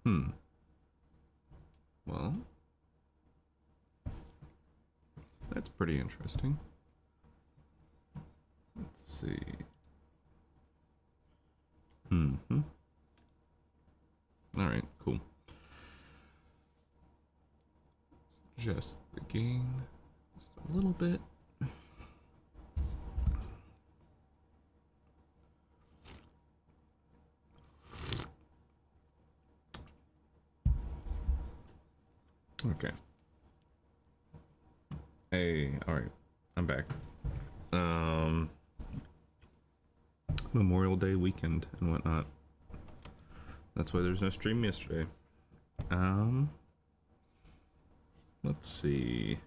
Hmm. Well, that's pretty interesting. Let's see. Mm-hmm. All right, cool. Just the gain just a little bit. Okay. Hey, all right. I'm back. Memorial Day weekend and whatnot. That's why there's no stream yesterday. Let's see.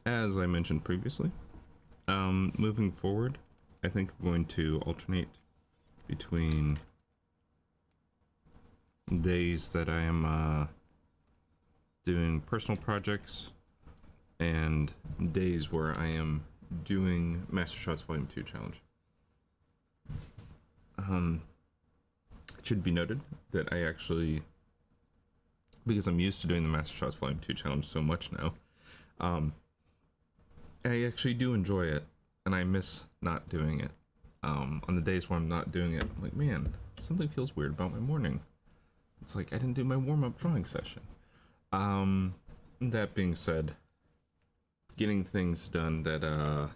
As I mentioned previously, moving forward, I think I'm going to alternate between days that I am doing personal projects and days where I am doing Master Shots Volume 2 challenge. It should be noted that I actually, because I'm used to doing the Master Shots Volume 2 challenge so much now, I actually do enjoy it, and I miss not doing it. On the days where I'm not doing it, I'm like, man, something feels weird about my morning. It's like I didn't do my warm-up drawing session. That being said, getting things done that are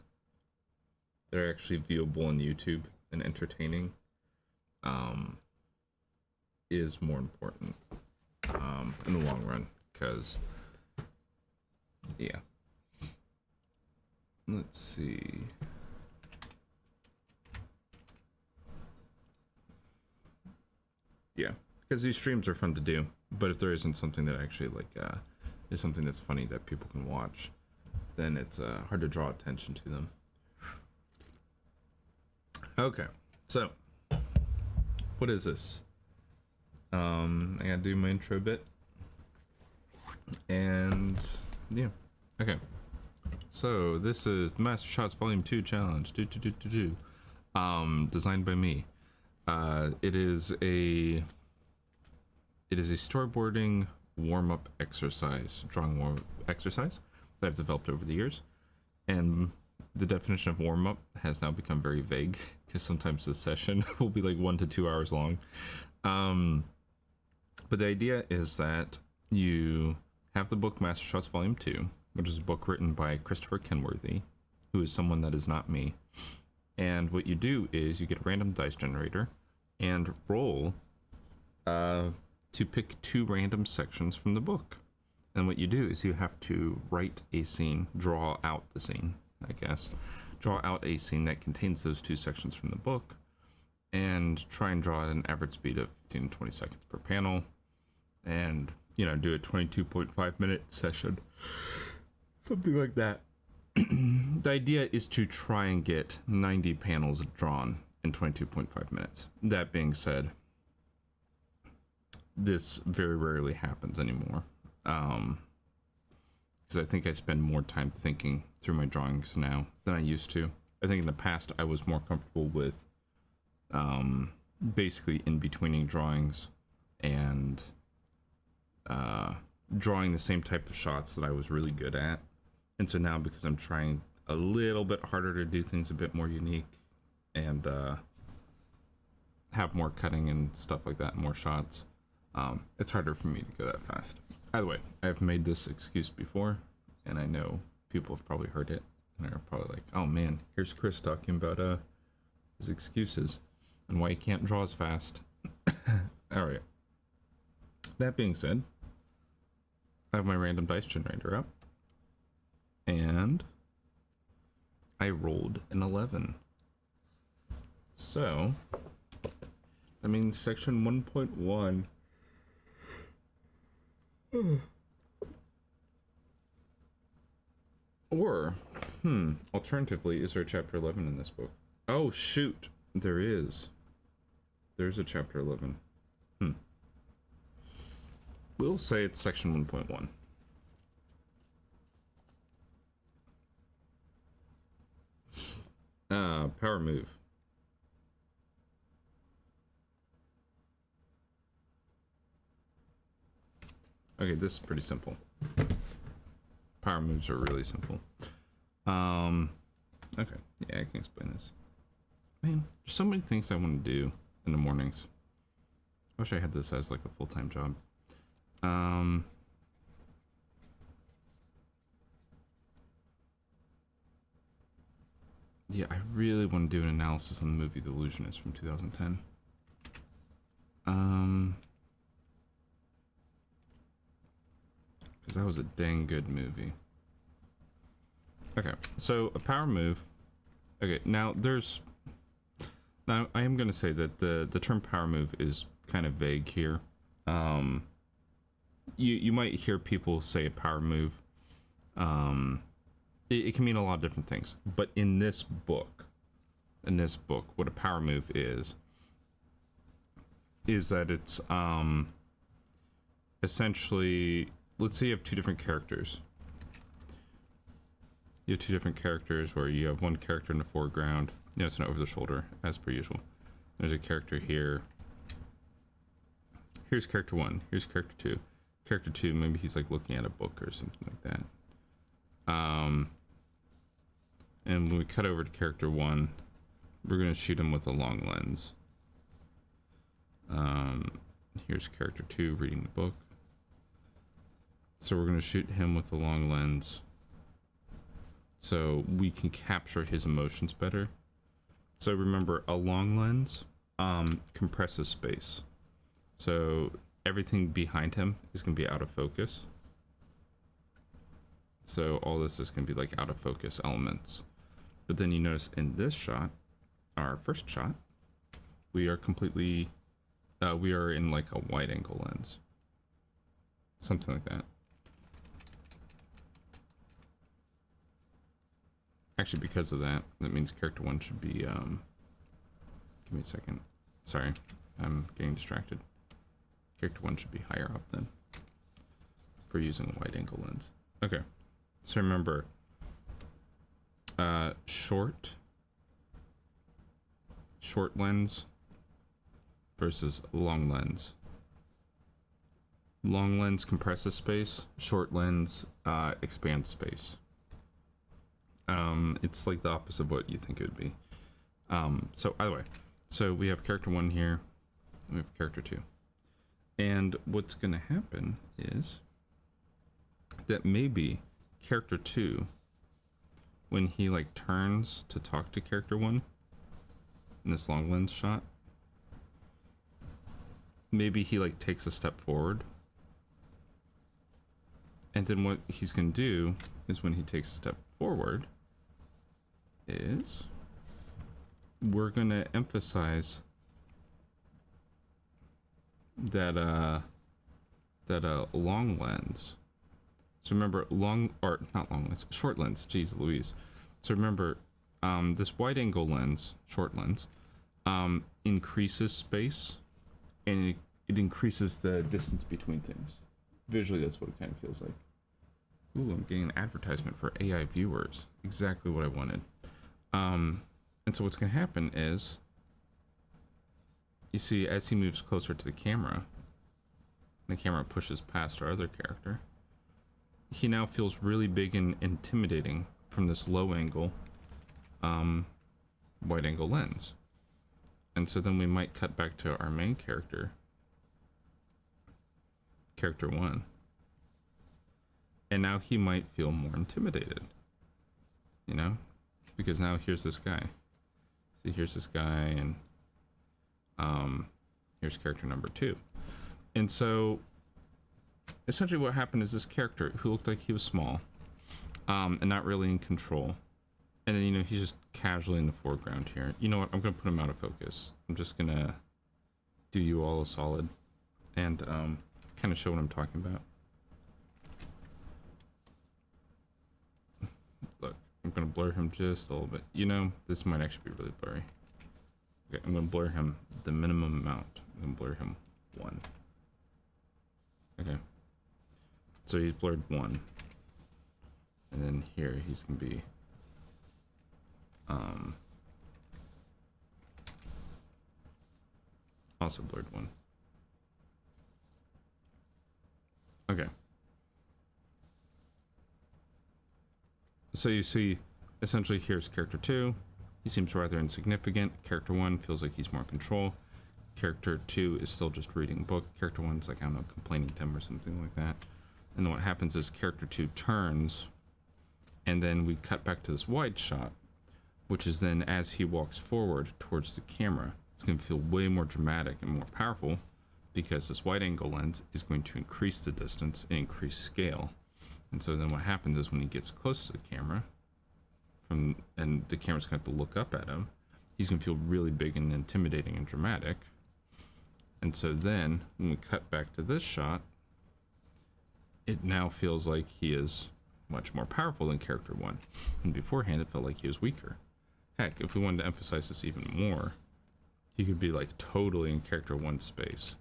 actually viewable on YouTube and entertaining is more important in the long run, because yeah. Let's see. Yeah, because these streams are fun to do, but if there isn't something that actually is something that's funny that people can watch, then it's hard to draw attention to them. Okay, so what is this? I gotta do my intro bit, and yeah, okay. So this is the Master Shots Volume 2 challenge. Designed by me. It is a storyboarding warm-up exercise, drawing warm-up exercise that I've developed over the years. And the definition of warm-up has now become very vague, because sometimes the session will be like 1 to 2 hours long. But the idea is that you have the book Master Shots Volume 2, which is a book written by Christopher Kenworthy, who is someone that is not me. And what you do is you get a random dice generator and roll to pick 2 random sections from the book. And what you do is you have to write a scene, draw out the scene, I guess. Draw out a scene that contains those 2 sections from the book, and try and draw at an average speed of 15 to 20 seconds per panel. And, you know, do a 22.5 minute session. Something like that. The idea is to try and get 90 panels drawn in 22.5 minutes. That being said, this very rarely happens anymore. Because I think I spend more time thinking through my drawings now than I used to. I think in the past I was more comfortable with basically in-betweening drawings and drawing the same type of shots that I was really good at. And so now, because I'm trying a little bit harder to do things a bit more unique and have more cutting and stuff like that, more shots, it's harder for me to go that fast. Either way, I've made this excuse before, and I know people have probably heard it, and are probably like, oh man, here's Chris talking about his excuses and why he can't draw as fast. Alright. That being said, I have my random dice generator up, and I rolled an 11. So that means section 1.1 or alternatively, is there a chapter 11 in this book? Oh shoot, there is. There's a chapter 11. We'll say it's section 1.1. Power move. Okay, this is pretty simple. Power moves are really simple. Okay, yeah, I can explain this. Man, there's so many things I want to do in the mornings. I wish I had this as like a full-time job. Yeah, I really want to do an analysis on the movie The Illusionist from 2010. Because that was a dang good movie. Okay, so a power move. Okay, now I am going to say that the term power move is kind of vague here. You might hear people say a power move. It can mean a lot of different things. But in this book, what a power move is that it's essentially, let's say you have two different characters. You have two different characters where you have one character in the foreground. You know, it's not over the shoulder, as per usual. There's a character here. Here's character one. Here's character two. Character two, maybe he's like looking at a book or something like that. And when we cut over to character one, we're going to shoot him with a long lens. Here's character two reading the book. So we're going to shoot him with a long lens so we can capture his emotions better. So remember, a long lens compresses space. So everything behind him is going to be out of focus. So all this is going to be like out of focus elements. But then you notice in this shot, our first shot, we are completely, we are in like a wide angle lens. Something like that. Actually, because of that, that means character one should be, give me a second. Sorry, I'm getting distracted. Character one should be higher up then for using a wide angle lens. Okay, so remember, short lens versus long lens. Long lens compresses space, short lens expands space. It's like the opposite of what you think it would be. So either way, so we have character one here, and we have character two. And what's going to happen is that maybe character two, when he like turns to talk to character one in this long lens shot, maybe he like takes a step forward. And then what he's going to do is when he takes a step forward is we're going to emphasize that long lens. So remember, short lens, geez Louise. So remember, this wide angle lens, short lens, increases space, and it increases the distance between things. Visually, that's what it kind of feels like. Ooh, I'm getting an advertisement for AI viewers. Exactly what I wanted. And so what's going to happen is, you see, as he moves closer to the camera pushes past our other character, he now feels really big and intimidating from this low angle, wide angle lens. And so then we might cut back to our main character, character one. And now he might feel more intimidated, you know, because now here's this guy. See, here's this guy, and here's character number two. And so essentially what happened is this character who looked like he was small, and not really in control. And then, you know, he's just casually in the foreground here. You know what? I'm going to put him out of focus. I'm just going to do you all a solid and kind of show what I'm talking about. Look, I'm going to blur him just a little bit. You know, this might actually be really blurry. Okay, I'm going to blur him the minimum amount. I'm going to blur him 1. Okay. So he's blurred 1. And then here he's going to be Also blurred one. Okay. So you see, essentially here's character 2. He seems rather insignificant. Character 1 feels like he's more in control. Character 2 is still just reading a book. Character 1's like, I don't know, complaining to him or something like that. And then what happens is character 2 turns, and then we cut back to this wide shot, which is then as he walks forward towards the camera, it's going to feel way more dramatic and more powerful because this wide angle lens is going to increase the distance and increase scale. And so then what happens is when he gets close to the camera, and the camera's going to have to look up at him, he's going to feel really big and intimidating and dramatic. And so then when we cut back to this shot, it now feels like he is much more powerful than character 1. And beforehand, it felt like he was weaker. Heck, if we wanted to emphasize this even more, he could be like totally in character 1 space.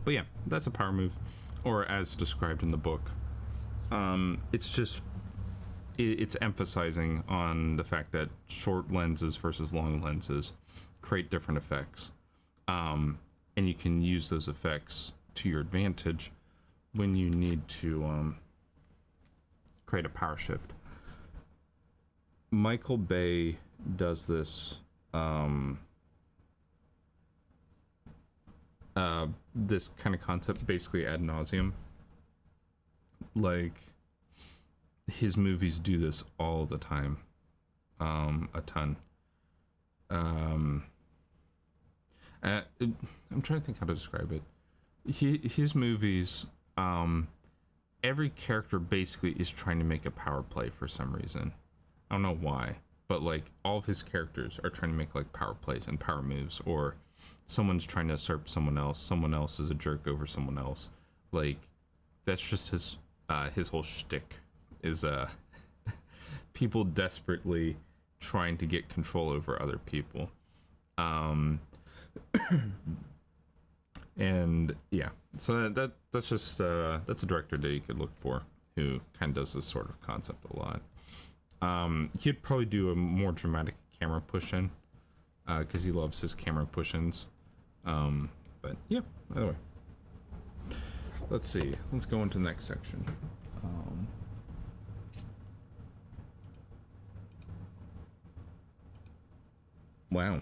But yeah, that's a power move, or as described in the book. It's just, it's emphasizing on the fact that short lenses versus long lenses create different effects. And you can use those effects to your advantage when you need to create a power shift. Michael Bay does this this kind of concept basically ad nauseum. Like, his movies do this all the time, a ton. I'm trying to think how to describe it. His movies, every character basically is trying to make a power play for some reason. I don't know why, but like all of his characters are trying to make like power plays and power moves, or someone's trying to usurp someone else is a jerk over someone else. Like, that's just his whole shtick is people desperately trying to get control over other people. And yeah, so that's just that's a director that you could look for who kind of does this sort of concept a lot. He'd probably do a more dramatic camera push-in because he loves his camera push-ins. But yeah, either way. Let's see. Let's go into the next section. Wow.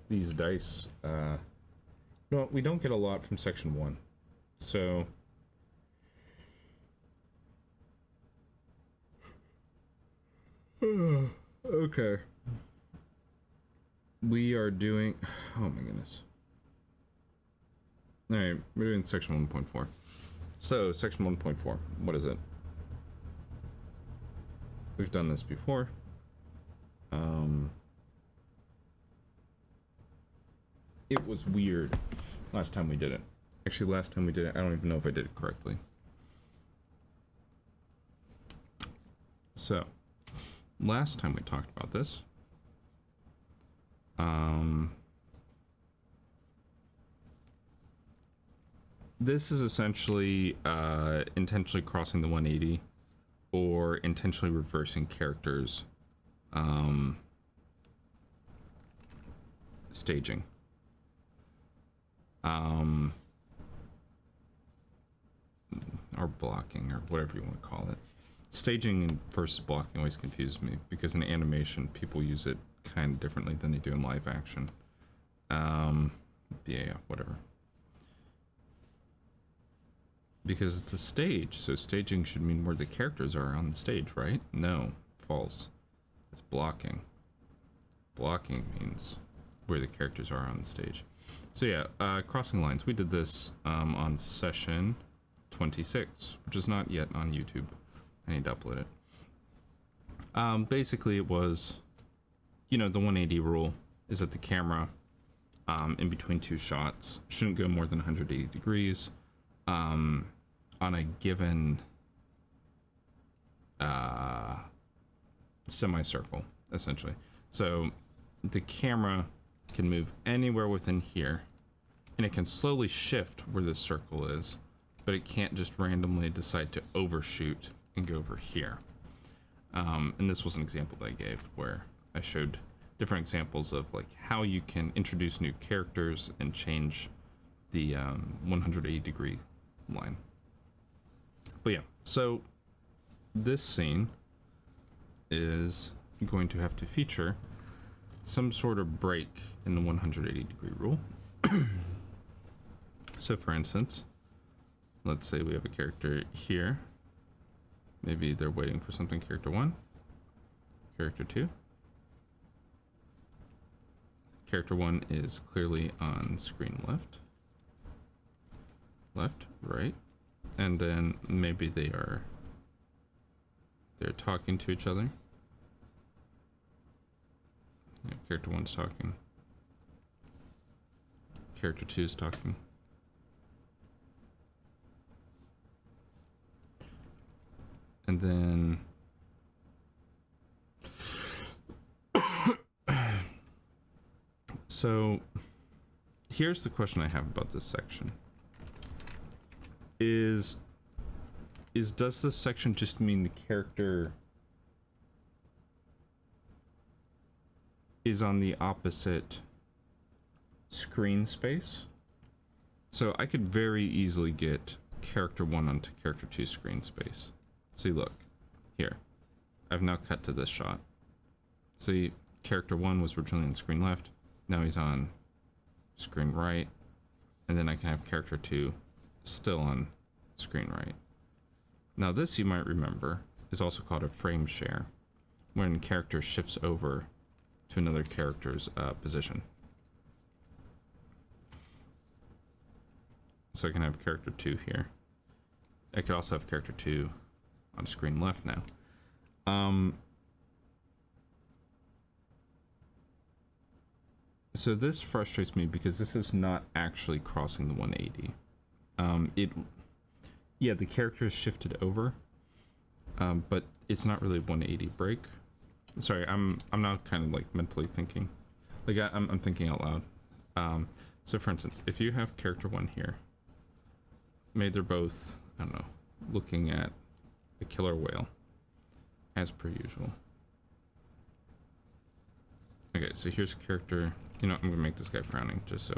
These dice. Well, we don't get a lot from section 1. So. Okay. We are doing. Oh my goodness. Alright, we're doing section 1.4. So, section 1.4, what is it? We've done this before. It was weird last time we did it. Actually, last time we did it, I don't even know if I did it correctly. So, last time we talked about this, this is essentially intentionally crossing the 180 or intentionally reversing characters staging. Or blocking, or whatever you want to call it. Staging versus blocking always confuses me because in animation people use it kind of differently than they do in live action. Yeah, whatever. Because it's a stage, so staging should mean where the characters are on the stage, right? No, false. It's blocking. Blocking means where the characters are on the stage. So yeah, crossing lines. We did this on session 26, which is not yet on YouTube. I need to upload it. Basically, it was, the 180 rule is that the camera in between two shots shouldn't go more than 180 degrees on a given semicircle, essentially. So the camera can move anywhere within here, and it can slowly shift where this circle is, but it can't just randomly decide to overshoot and go over here. And this was an example that I gave where I showed different examples of like how you can introduce new characters and change the 180-degree line. But yeah, so this scene is going to have to feature some sort of break in the 180-degree rule. So for instance, let's say we have a character here. Maybe they're waiting for something. Character 1, character 2. Character 1 is clearly on screen left, right, and then maybe they're talking to each other. Yeah, character 1's talking. Character 2 is talking. And then so here's the question I have about this section. Is does this section just mean the character is on the opposite screen space? So I could very easily get character 1 onto character 2 screen space. See, look, here. I've now cut to this shot. See, character 1 was originally on screen left. Now he's on screen right. And then I can have character 2 still on screen right. Now this, you might remember, is also called a frame share, when character shifts over to another character's position. So I can have character 2 here. I could also have character 2 on screen left now. So this frustrates me because this is not actually crossing the 180. Yeah, the character is shifted over, but it's not really a 180 break. Sorry, I'm now kind of like mentally thinking, like I'm thinking out loud. So for instance, if you have character 1 here, maybe they're both, I don't know, looking at a killer whale, as per usual. Okay, so here's character, you know, I'm gonna make this guy frowning just so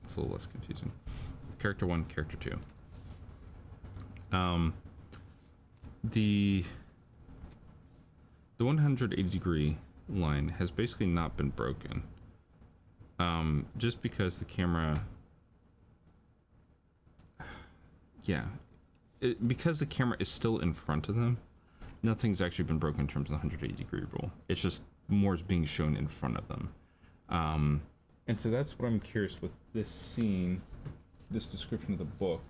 it's a little less confusing. Character 1, character 2. The 180-degree line has basically not been broken. Just because the camera, because the camera is still in front of them, nothing's actually been broken in terms of the 180-degree rule. It's just more is being shown in front of them. And so that's what I'm curious with this scene, this description of the book.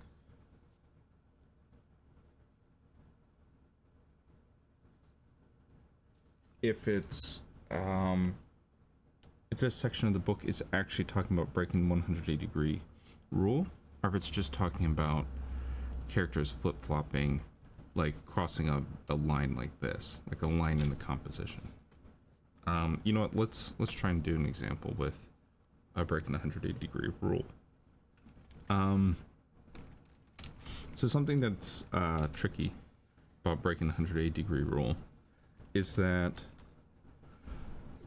If it's, if this section of the book is actually talking about breaking the 180-degree rule, or if it's just talking about characters flip-flopping, like crossing a line like this, like a line in the composition. You know what, let's try and do an example with breaking the 180-degree rule. So something that's tricky about breaking the 180-degree rule is that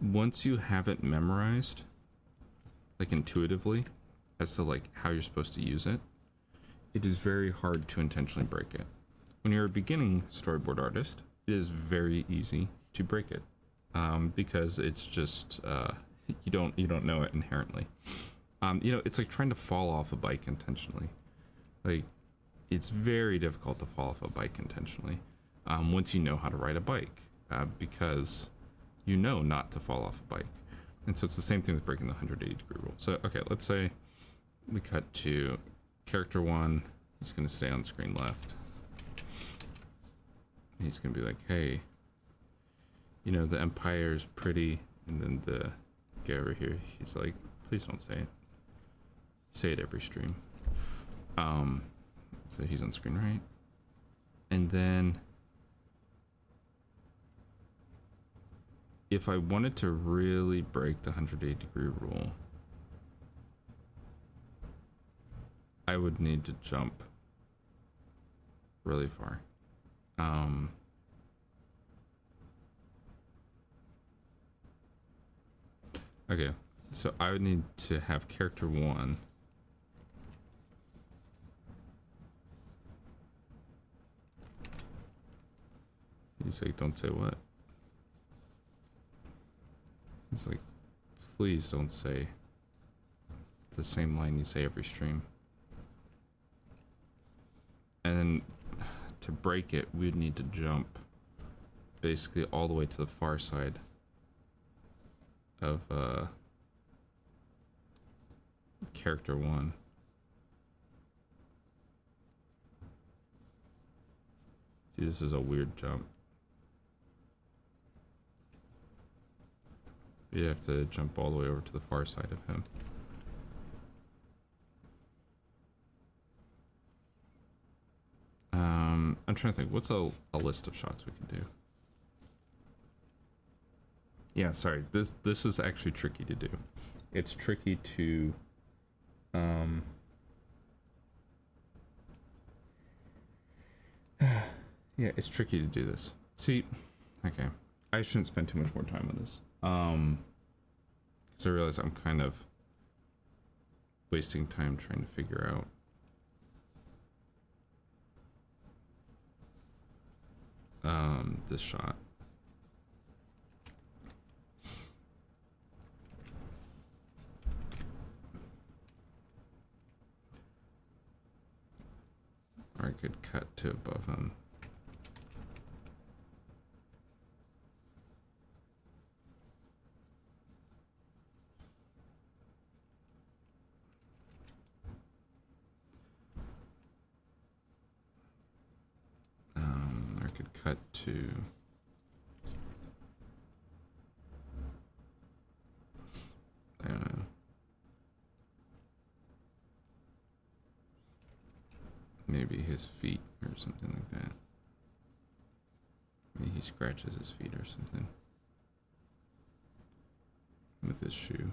once you have it memorized, like intuitively, as to like how you're supposed to use it, it is very hard to intentionally break it. When you're a beginning storyboard artist, it is very easy to break it, because it's just you don't know it inherently. You know, it's like trying to fall off a bike intentionally. Like, it's very difficult to fall off a bike intentionally once you know how to ride a bike, because you know not to fall off a bike. And so it's the same thing with breaking the 180-degree rule. So, okay, let's say we cut to character 1. He's going to stay on screen left. He's going to be like, hey, you know, the Empire's pretty. And then the guy over here, he's like, please don't say it. Say it every stream. So he's on screen right. And then if I wanted to really break the 180-degree rule, I would need to jump really far. Okay, so I would need to have character 1. He's like, don't say what? He's like, please don't say the same line you say every stream. And then to break it, we'd need to jump basically all the way to the far side of character 1. See, this is a weird jump. You have to jump all the way over to the far side of him. I'm trying to think, what's a list of shots we can do? Yeah, sorry, this is actually tricky to do. It's tricky to yeah, it's tricky to do this. See, okay, I shouldn't spend too much more time on this. Because I realize I'm kind of wasting time trying to figure out this shot. Or I could cut to above him. I could cut to I don't know. Maybe his feet or something like that. Maybe he scratches his feet or something with his shoe.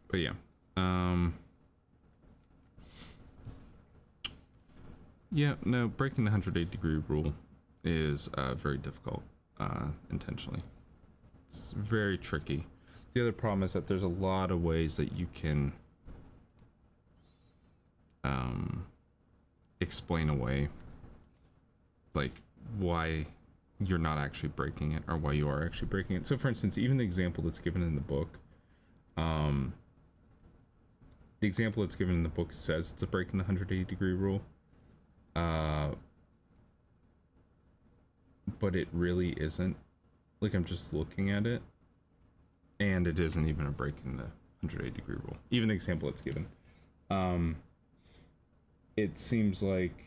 But yeah. Yeah, no, breaking the 180-degree rule is very difficult intentionally. It's very tricky. The other problem is that there's a lot of ways that you can explain away like why you're not actually breaking it or why you are actually breaking it. So for instance, even the example that's given in the book, the example that's given in the book says it's a breaking the 180-degree rule. But it really isn't. Like, I'm just looking at it, and it isn't even a break in the 180-degree rule. Even the example it's given. It seems like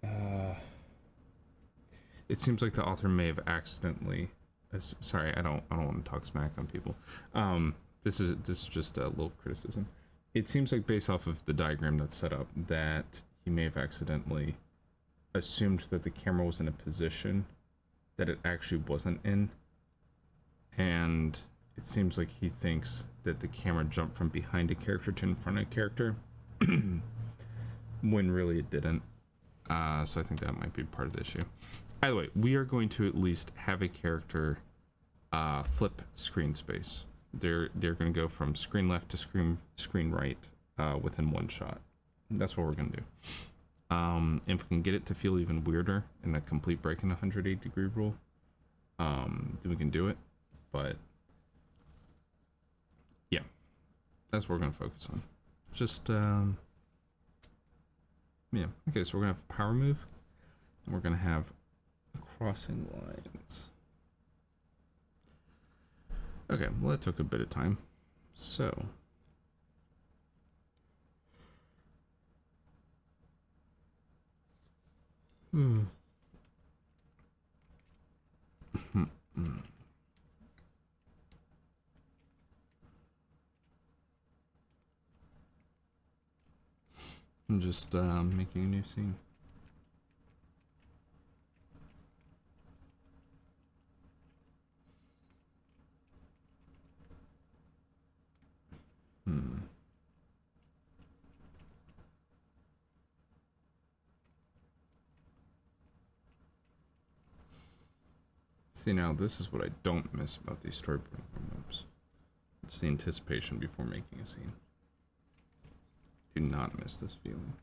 the author may have accidentally. Sorry, I don't want to talk smack on people. This is just a little criticism. It seems like based off of the diagram that's set up that he may have accidentally assumed that the camera was in a position that it actually wasn't in, and it seems like he thinks that the camera jumped from behind a character to in front of a character when really it didn't. So I think that might be part of the issue. Either way, we are going to at least have a character flip screen space. They're going to go from screen left to screen right within one shot. That's what we're going to do. If we can get it to feel even weirder in a complete break in the 180-degree rule, then we can do it. But yeah, that's what we're going to focus on. Just yeah. Okay, so we're going to have a power move, and we're going to have crossing lines. Okay, well that took a bit of time. So I'm just making a new scene. See, now this is what I don't miss about these storyboard warm-ups. It's the anticipation before making a scene. Do not miss this feeling.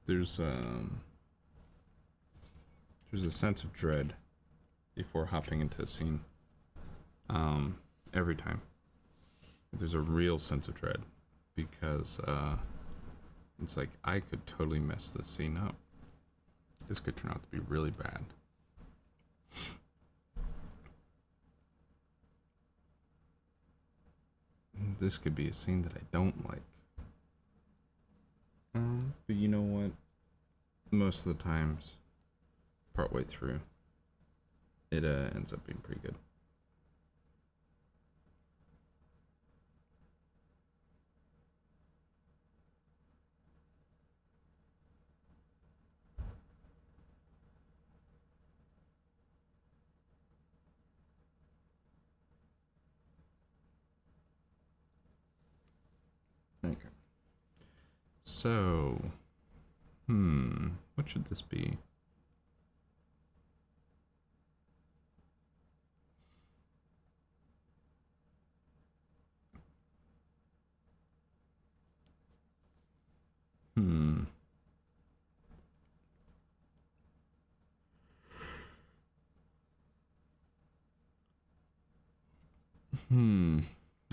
There's a sense of dread before hopping into a scene. Every time. There's a real sense of dread because it's like I could totally mess this scene up. This could turn out to be really bad. This could be a scene that I don't like. But you know what? Most of the times, partway through, it ends up being pretty good. Okay. So, what should this be?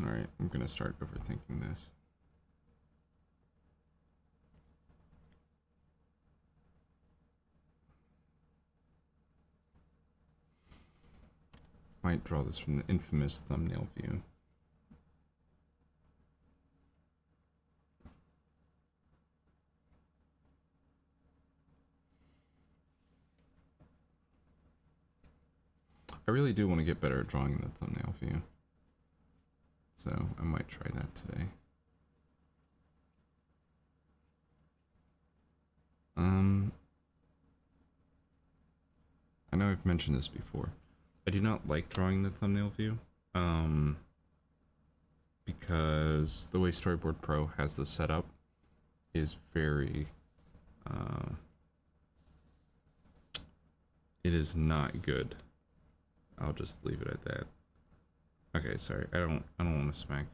All right, I'm gonna start overthinking this. Might draw this from the infamous thumbnail view. I really do want to get better at drawing in the thumbnail view. So I might try that today. I know I've mentioned this before. I do not like drawing the thumbnail view. Because the way Storyboard Pro has the setup is very it is not good. I'll just leave it at that. Okay, sorry. I don't want to smack.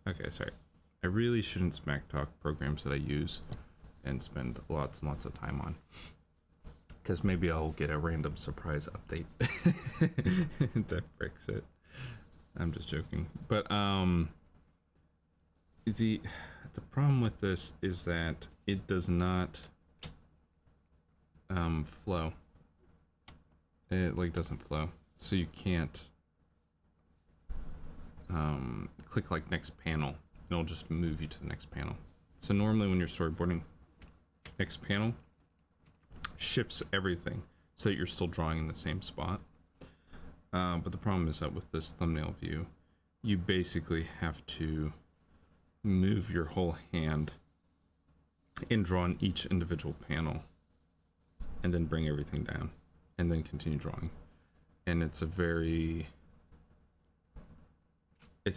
Okay, sorry. I really shouldn't smack talk programs that I use and spend lots and lots of time on. Because maybe I'll get a random surprise update that breaks it. I'm just joking. But the problem with this is that it does not flow. It like doesn't flow. So you can't click like next panel. It'll just move you to the next panel. So normally when you're storyboarding, next panel shifts everything so that you're still drawing in the same spot. But the problem is that with this thumbnail view, you basically have to move your whole hand and draw on each individual panel and then bring everything down and then continue drawing. And it's a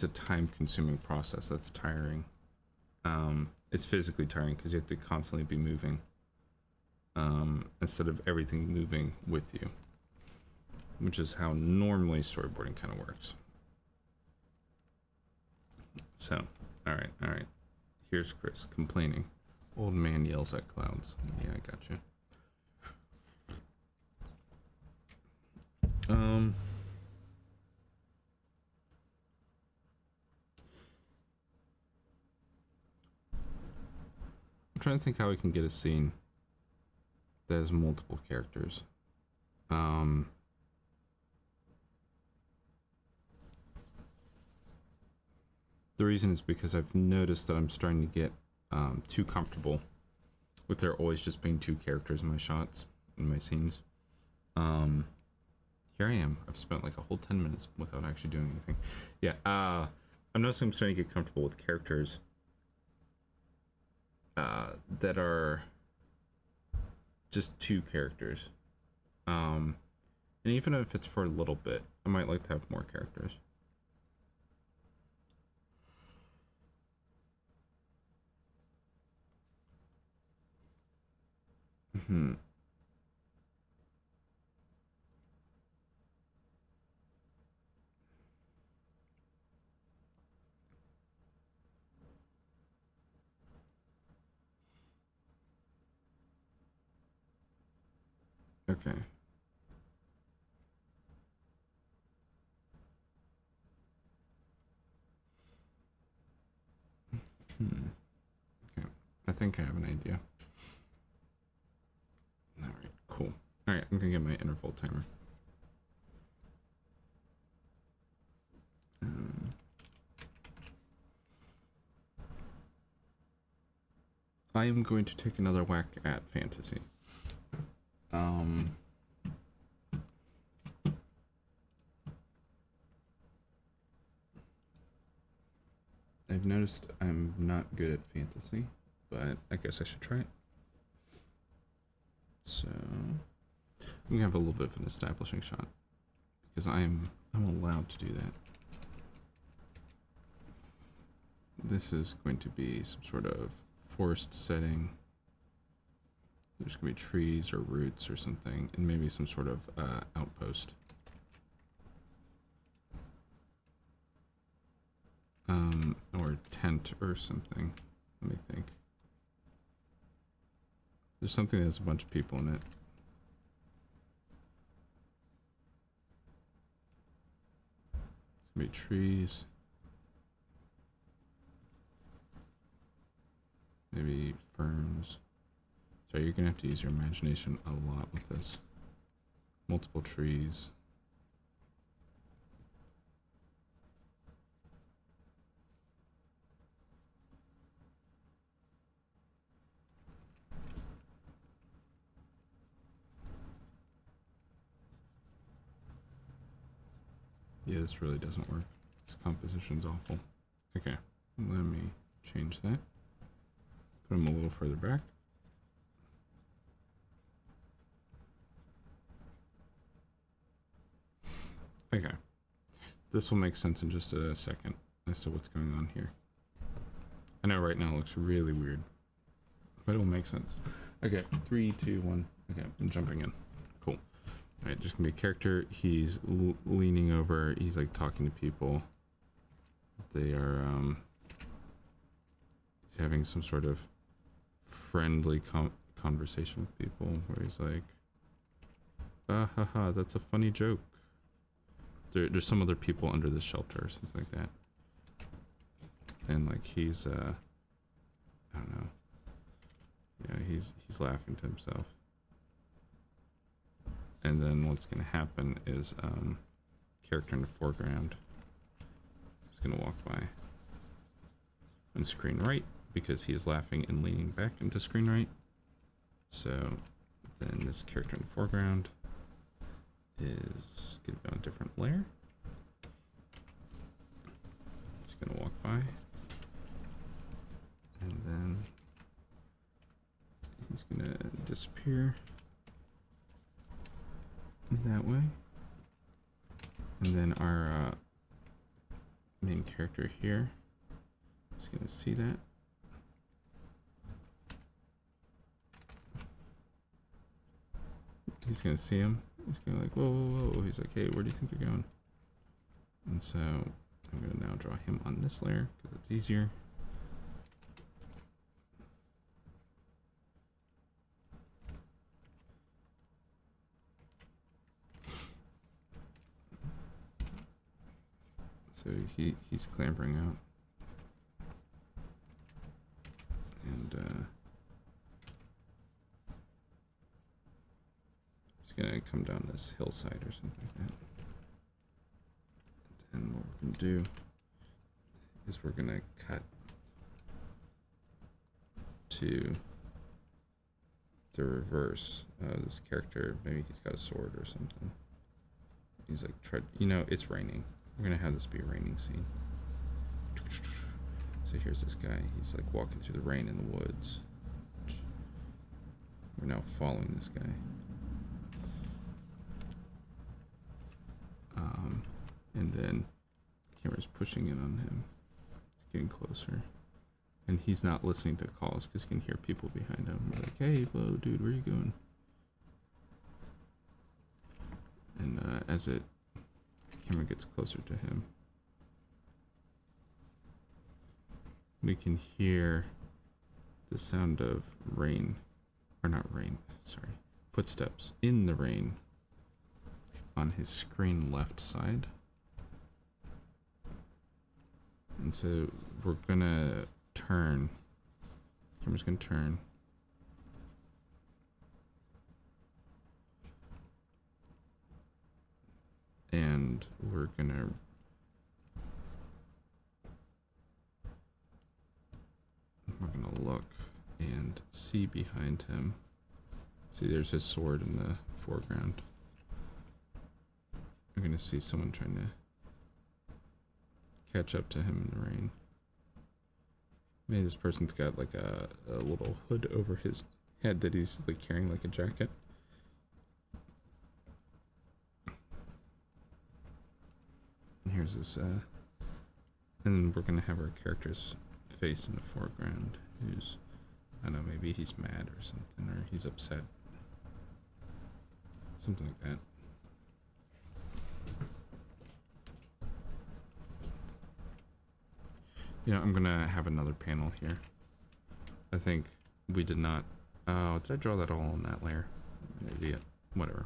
time-consuming process that's tiring. It's physically tiring because you have to constantly be moving instead of everything moving with you, which is how normally storyboarding kind of works. So, all right. Here's Chris complaining. Old man yells at clouds. Yeah, I got you. I'm trying to think how we can get a scene that has multiple characters. The reason is because I've noticed that I'm starting to get too comfortable with there always just being two characters in my shots, in my scenes. Here I am. I've spent like a whole 10 minutes without actually doing anything. Yeah, I'm noticing I'm starting to get comfortable with characters that are just two characters. And even if it's for a little bit, I might like to have more characters. Hmm. Okay. Okay. I think I have an idea. All right, cool. All right, I'm gonna get my interval timer. I am going to take another whack at fantasy. I've noticed I'm not good at fantasy, but I guess I should try it. So I'm gonna have a little bit of an establishing shot because I'm allowed to do that. This is going to be some sort of forest setting. There's gonna be trees or roots or something, and maybe some sort of outpost. Or tent or something. Let me think. There's something that has a bunch of people in it. It's gonna be trees. Maybe ferns. So you're gonna have to use your imagination a lot with this. Multiple trees. Yeah, this really doesn't work. This composition's awful. Okay, let me change that. Put them a little further back. Okay, this will make sense in just a second as to what's going on here. I know right now it looks really weird, but it will make sense. Okay, 3, 2, 1. Okay, I'm jumping in. Cool. All right, just gonna be a character. He's leaning over. He's like talking to people. They are he's having some sort of friendly conversation with people where he's like, ah, haha, that's a funny joke. There's some other people under the shelter or something like that, and like he's I don't know. Yeah, he's laughing to himself. And then what's gonna happen is character in the foreground is gonna walk by on screen right because he is laughing and leaning back into screen right. So then this character in the foreground is gonna be on a different layer. He's gonna walk by, and then he's gonna disappear that way. And then our main character here is gonna see that. He's gonna see him. He's gonna like, whoa, whoa, whoa. He's like, hey, where do you think you're going? And so I'm gonna now draw him on this layer because it's easier. So he's clambering out. And he's gonna come down this hillside or something like that. And what we're gonna do is we're gonna cut to the reverse. This character, maybe he's got a sword or something. He's like, it's raining. We're gonna have this be a raining scene. So here's this guy. He's like walking through the rain in the woods. We're now following this guy. And then the camera's pushing in on him. It's getting closer. And he's not listening to calls because he can hear people behind him. We're like, hey, whoa, dude, where are you going? And as the camera gets closer to him, we can hear the sound of rain, or not rain, sorry, footsteps in the rain on his screen left side. And so we're gonna turn, camera's gonna turn. And we're gonna look and see behind him. See, there's his sword in the foreground. We're gonna see someone trying to catch up to him in the rain. Maybe this person's got like a little hood over his head that he's like carrying like a jacket. And here's this, and then we're gonna have our character's face in the foreground, who's, I don't know, maybe he's mad or something, or he's upset. Something like that. You know, I'm gonna have another panel here. I think we did not, oh, did I draw that all in that layer? Idiot. Whatever.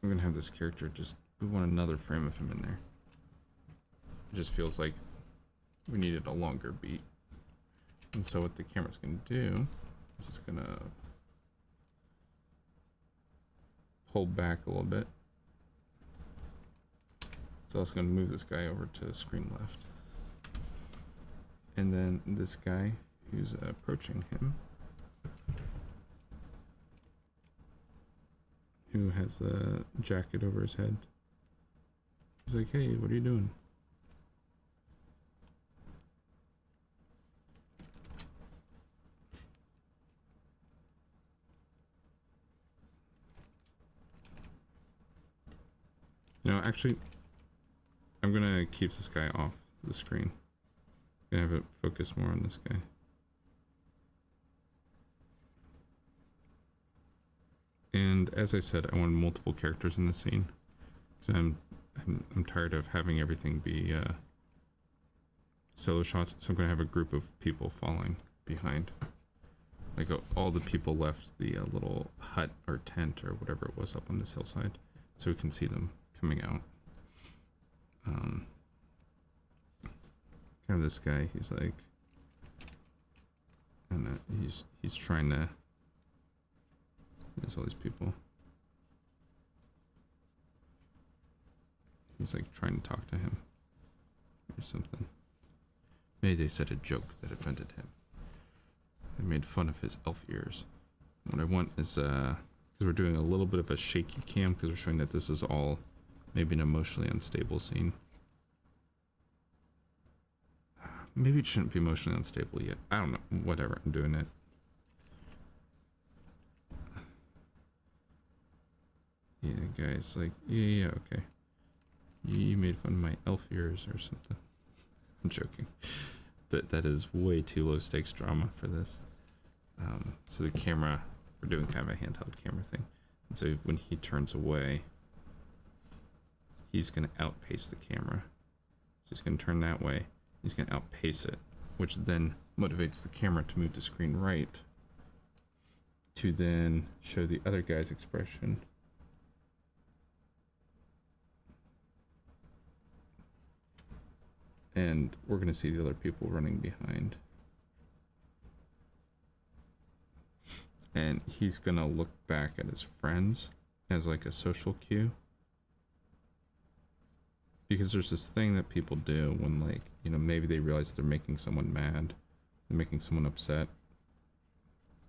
I'm gonna have this character just, we want another frame of him in there. It just feels like we needed a longer beat. And so what the camera's gonna do is it's gonna pull back a little bit. So it's gonna move this guy over to screen left. And then this guy who's approaching him, who has a jacket over his head. He's like, hey, what are you doing? You know, actually, I'm gonna keep this guy off the screen. I'm gonna have it focus more on this guy. And as I said, I want multiple characters in the scene. So I'm tired of having everything be solo shots. So I'm gonna have a group of people following behind. Like all the people left the little hut or tent or whatever it was up on this hillside, so we can see them coming out. Kind of this guy. He's like, and he's trying to. There's all these people. He's like trying to talk to him or something. Maybe they said a joke that offended him. They made fun of his elf ears. What I want is, because we're doing a little bit of a shaky cam, because we're showing that this is all maybe an emotionally unstable scene. Maybe it shouldn't be emotionally unstable yet. I don't know. Whatever. I'm doing it. Yeah, guys, like, yeah, okay. You made fun of my elf ears or something. I'm joking. That is way too low stakes drama for this. So the camera, we're doing kind of a handheld camera thing. And so when he turns away, he's going to outpace the camera. So he's going to turn that way. He's going to outpace it, which then motivates the camera to move to screen right to then show the other guy's expression. And we're going to see the other people running behind. And he's going to look back at his friends as like a social cue. Because there's this thing that people do when, like, you know, maybe they realize that they're making someone mad, they're making someone upset.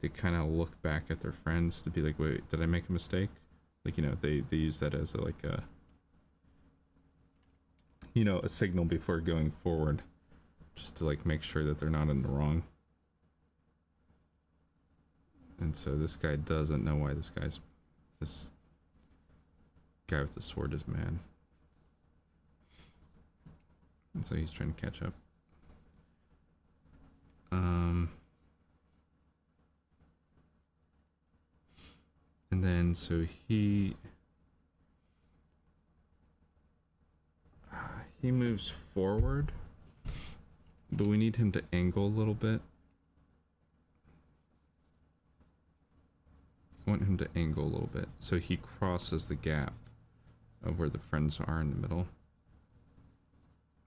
They kind of look back at their friends to be like, wait, did I make a mistake? Like, you know, they use that as like a, you know, a signal before going forward, just to like make sure that they're not in the wrong. And so this guy doesn't know why this guy with the sword is mad. And so he's trying to catch up. And then so he moves forward, but we need him to angle a little bit. I want him to angle a little bit so he crosses the gap of where the friends are in the middle.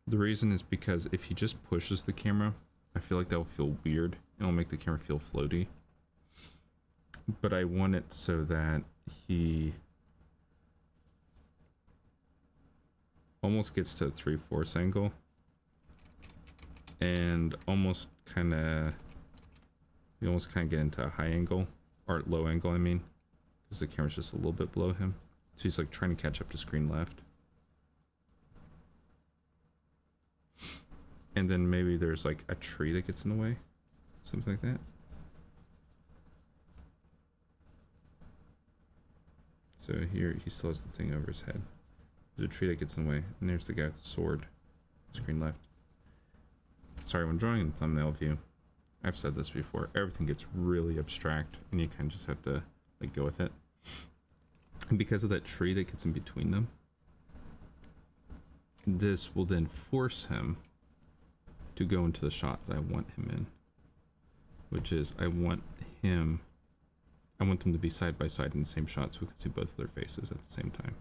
The reason is because if he just pushes the camera, I feel like that will feel weird. It'll make the camera feel floaty. But I want it so that he almost gets to a 3/4 angle and almost kind of get into a high angle, or low angle I mean, because the camera's just a little bit below him, so he's like trying to catch up to screen left. And then maybe there's like a tree that gets in the way, something like that. So here he still has the thing over his head. There's a tree that gets in the way, and there's the guy with the sword. Screen left. Sorry, when drawing in thumbnail view, I've said this before, everything gets really abstract, and you kind of just have to like go with it. And because of that tree that gets in between them, this will then force him to go into the shot that I want him in, which is I want them to be side by side in the same shot so we can see both of their faces at the same time.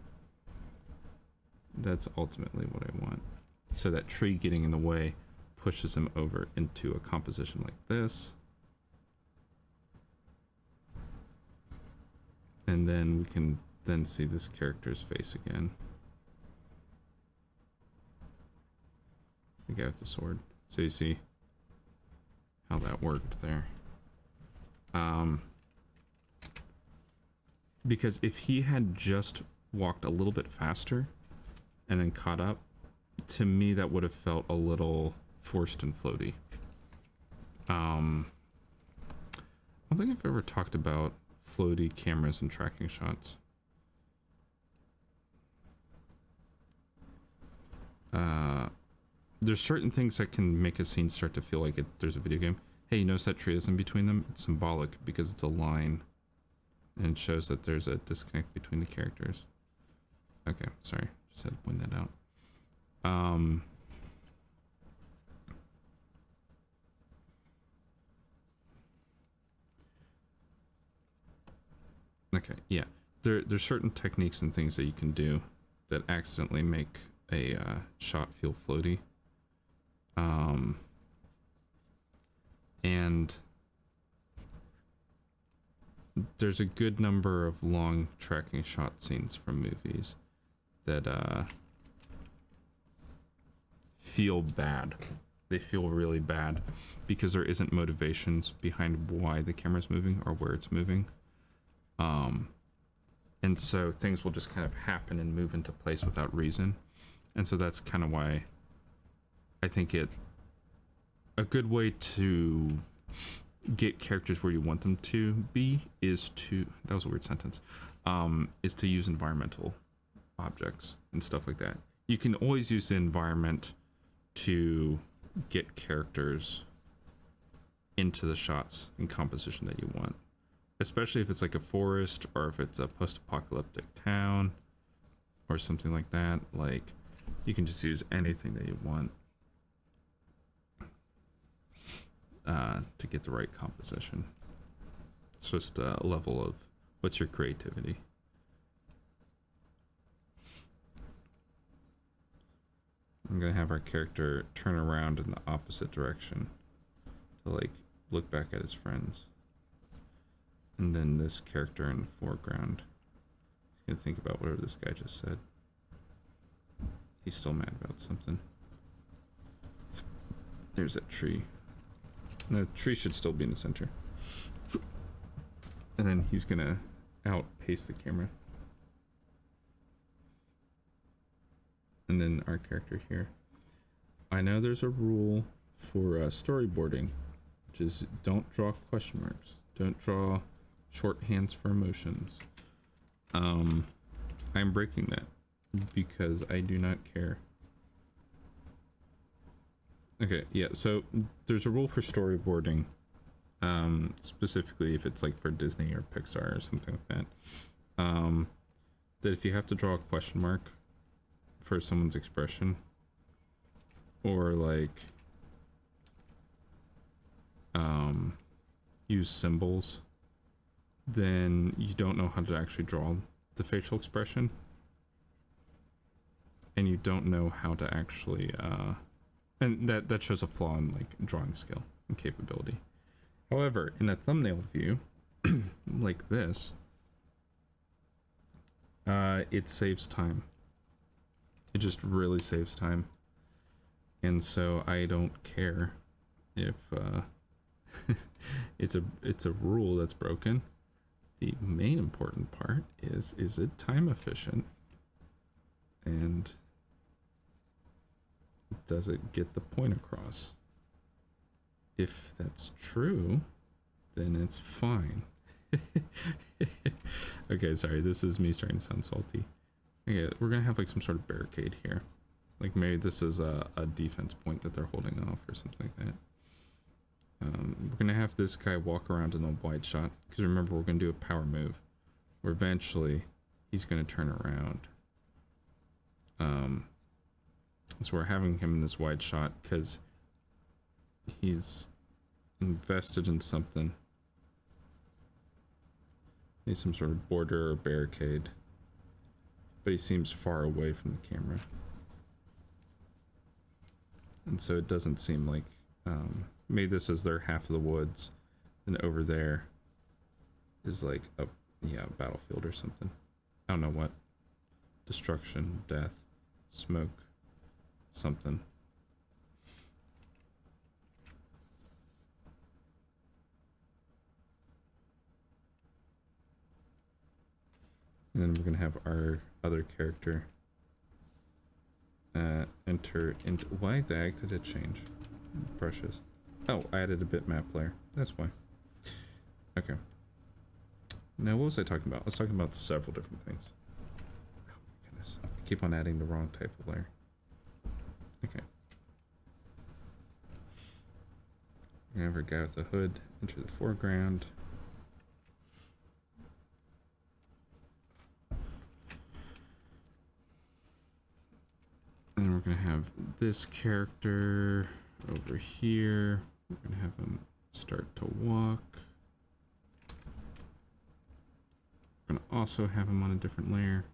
That's ultimately what I want. So that tree getting in the way pushes him over into a composition like this. And then we can then see this character's face again. The guy with the sword. So you see how that worked there. Because if he had just walked a little bit faster and then caught up, to me that would have felt a little forced and floaty. I don't think I've ever talked about floaty cameras and tracking shots. There's certain things that can make a scene start to feel like there's a video game. Hey, you notice that tree is in between them? It's symbolic because it's a line. And it shows that there's a disconnect between the characters. Okay, sorry. Just had to point that out. Okay, yeah. There's certain techniques and things that you can do that accidentally make a shot feel floaty. And there's a good number of long tracking shot scenes from movies that feel bad. They feel really bad because there isn't motivations behind why the camera's moving or where it's moving. And so things will just kind of happen and move into place without reason. And so that's kind of why I think a good way to get characters where you want them to be is to, that was a weird sentence, is to use environmental objects and stuff like that. You can always use the environment to get characters into the shots and composition that you want, especially if it's like a forest or if it's a post-apocalyptic town or something like that. Like, you can just use anything that you want to get the right composition. It's just a level of what's your creativity. I'm gonna have our character turn around in the opposite direction to like look back at his friends. And then this character in the foreground, he's gonna think about whatever this guy just said. He's still mad about something. There's that tree. The tree should still be in the center. And then he's gonna outpace the camera. And then our character here. I know there's a rule for storyboarding, which is don't draw question marks. Don't draw shorthands for emotions. I'm breaking that because I do not care. Okay, yeah, so there's a rule for storyboarding, specifically if it's like for Disney or Pixar or something like that, that if you have to draw a question mark for someone's expression, or like use symbols, then you don't know how to actually draw the facial expression, and you don't know how to actually and that shows a flaw in like drawing skill and capability. However, in a thumbnail view like this, it saves time. It just really saves time. And so I don't care if it's a rule that's broken. The main important part is it time efficient? And does it get the point across? If that's true, then it's fine. Okay, sorry, this is me starting to sound salty. Okay, we're gonna have like some sort of barricade here. Like maybe this is a defense point that they're holding off or something like that. We're gonna have this guy walk around in a wide shot, because remember, we're gonna do a power move where eventually he's gonna turn around. So we're having him in this wide shot because he's invested in something. He's some sort of border or barricade, but he seems far away from the camera, and so it doesn't seem like maybe this is their half of the woods, and over there is like a battlefield or something. I don't know what. Destruction, death, smoke, something. And then we're gonna have our other character enter into. Why the heck did it change? Brushes. Oh, I added a bitmap layer. That's why. Okay. Now, what was I talking about? I was talking about several different things. Oh my goodness. I keep on adding the wrong type of layer. Okay. We're gonna have our guy with the hood enter the foreground. And we're gonna have this character over here. We're gonna have him start to walk. We're gonna also have him on a different layer,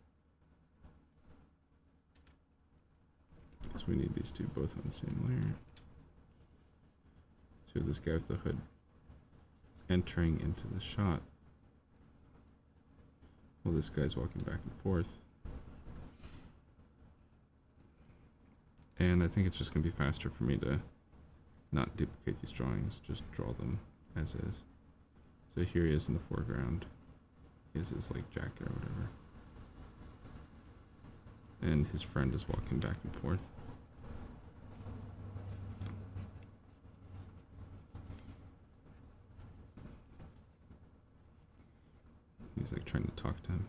so we need these two both on the same layer. So this guy with the hood entering into the shot while this guy's walking back and forth. And I think it's just going to be faster for me to not duplicate these drawings, just draw them as is. So here he is in the foreground. He has his like jacket or whatever. And his friend is walking back and forth. He's like trying to talk to him.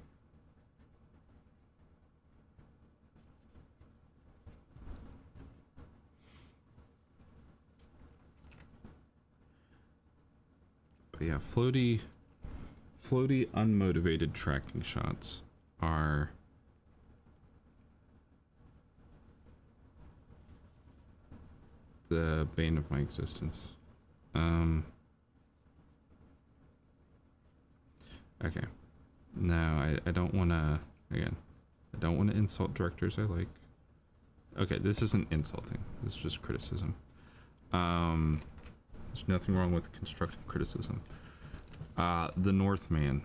But yeah, floaty unmotivated tracking shots are the bane of my existence. Okay. Now, I don't want to, again, I don't want to insult directors I like. Okay, this isn't insulting. This is just criticism. There's nothing wrong with constructive criticism. The Northman.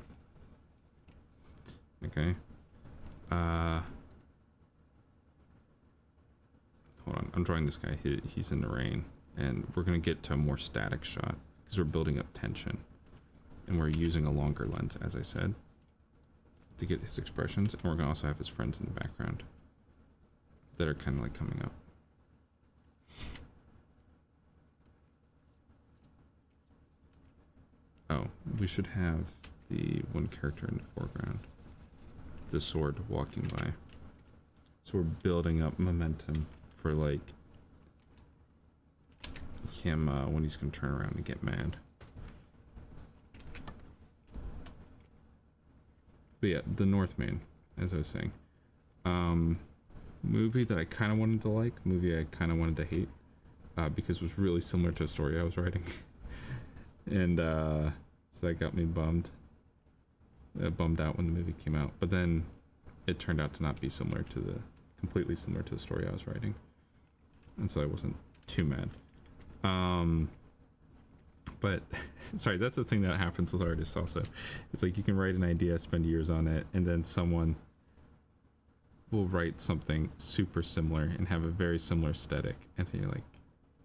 Okay. Hold on, I'm drawing this guy. He's in the rain. And we're going to get to a more static shot because we're building up tension. And we're using a longer lens, as I said, to get his expressions. And we're going to also have his friends in the background that are kind of like coming up. Oh, we should have the one character in the foreground, the sword walking by. So we're building up momentum for like him when he's gonna turn around and get mad. But yeah, the Northman, as I was saying. Movie that I kind of wanted to like, movie I kind of wanted to hate, because it was really similar to a story I was writing. And so that got me bummed out when the movie came out. But then it turned out to not be completely similar to the story I was writing. And so I wasn't too mad. But sorry, that's the thing that happens with artists also. It's like you can write an idea, spend years on it, and then someone will write something super similar and have a very similar aesthetic. And so you're like,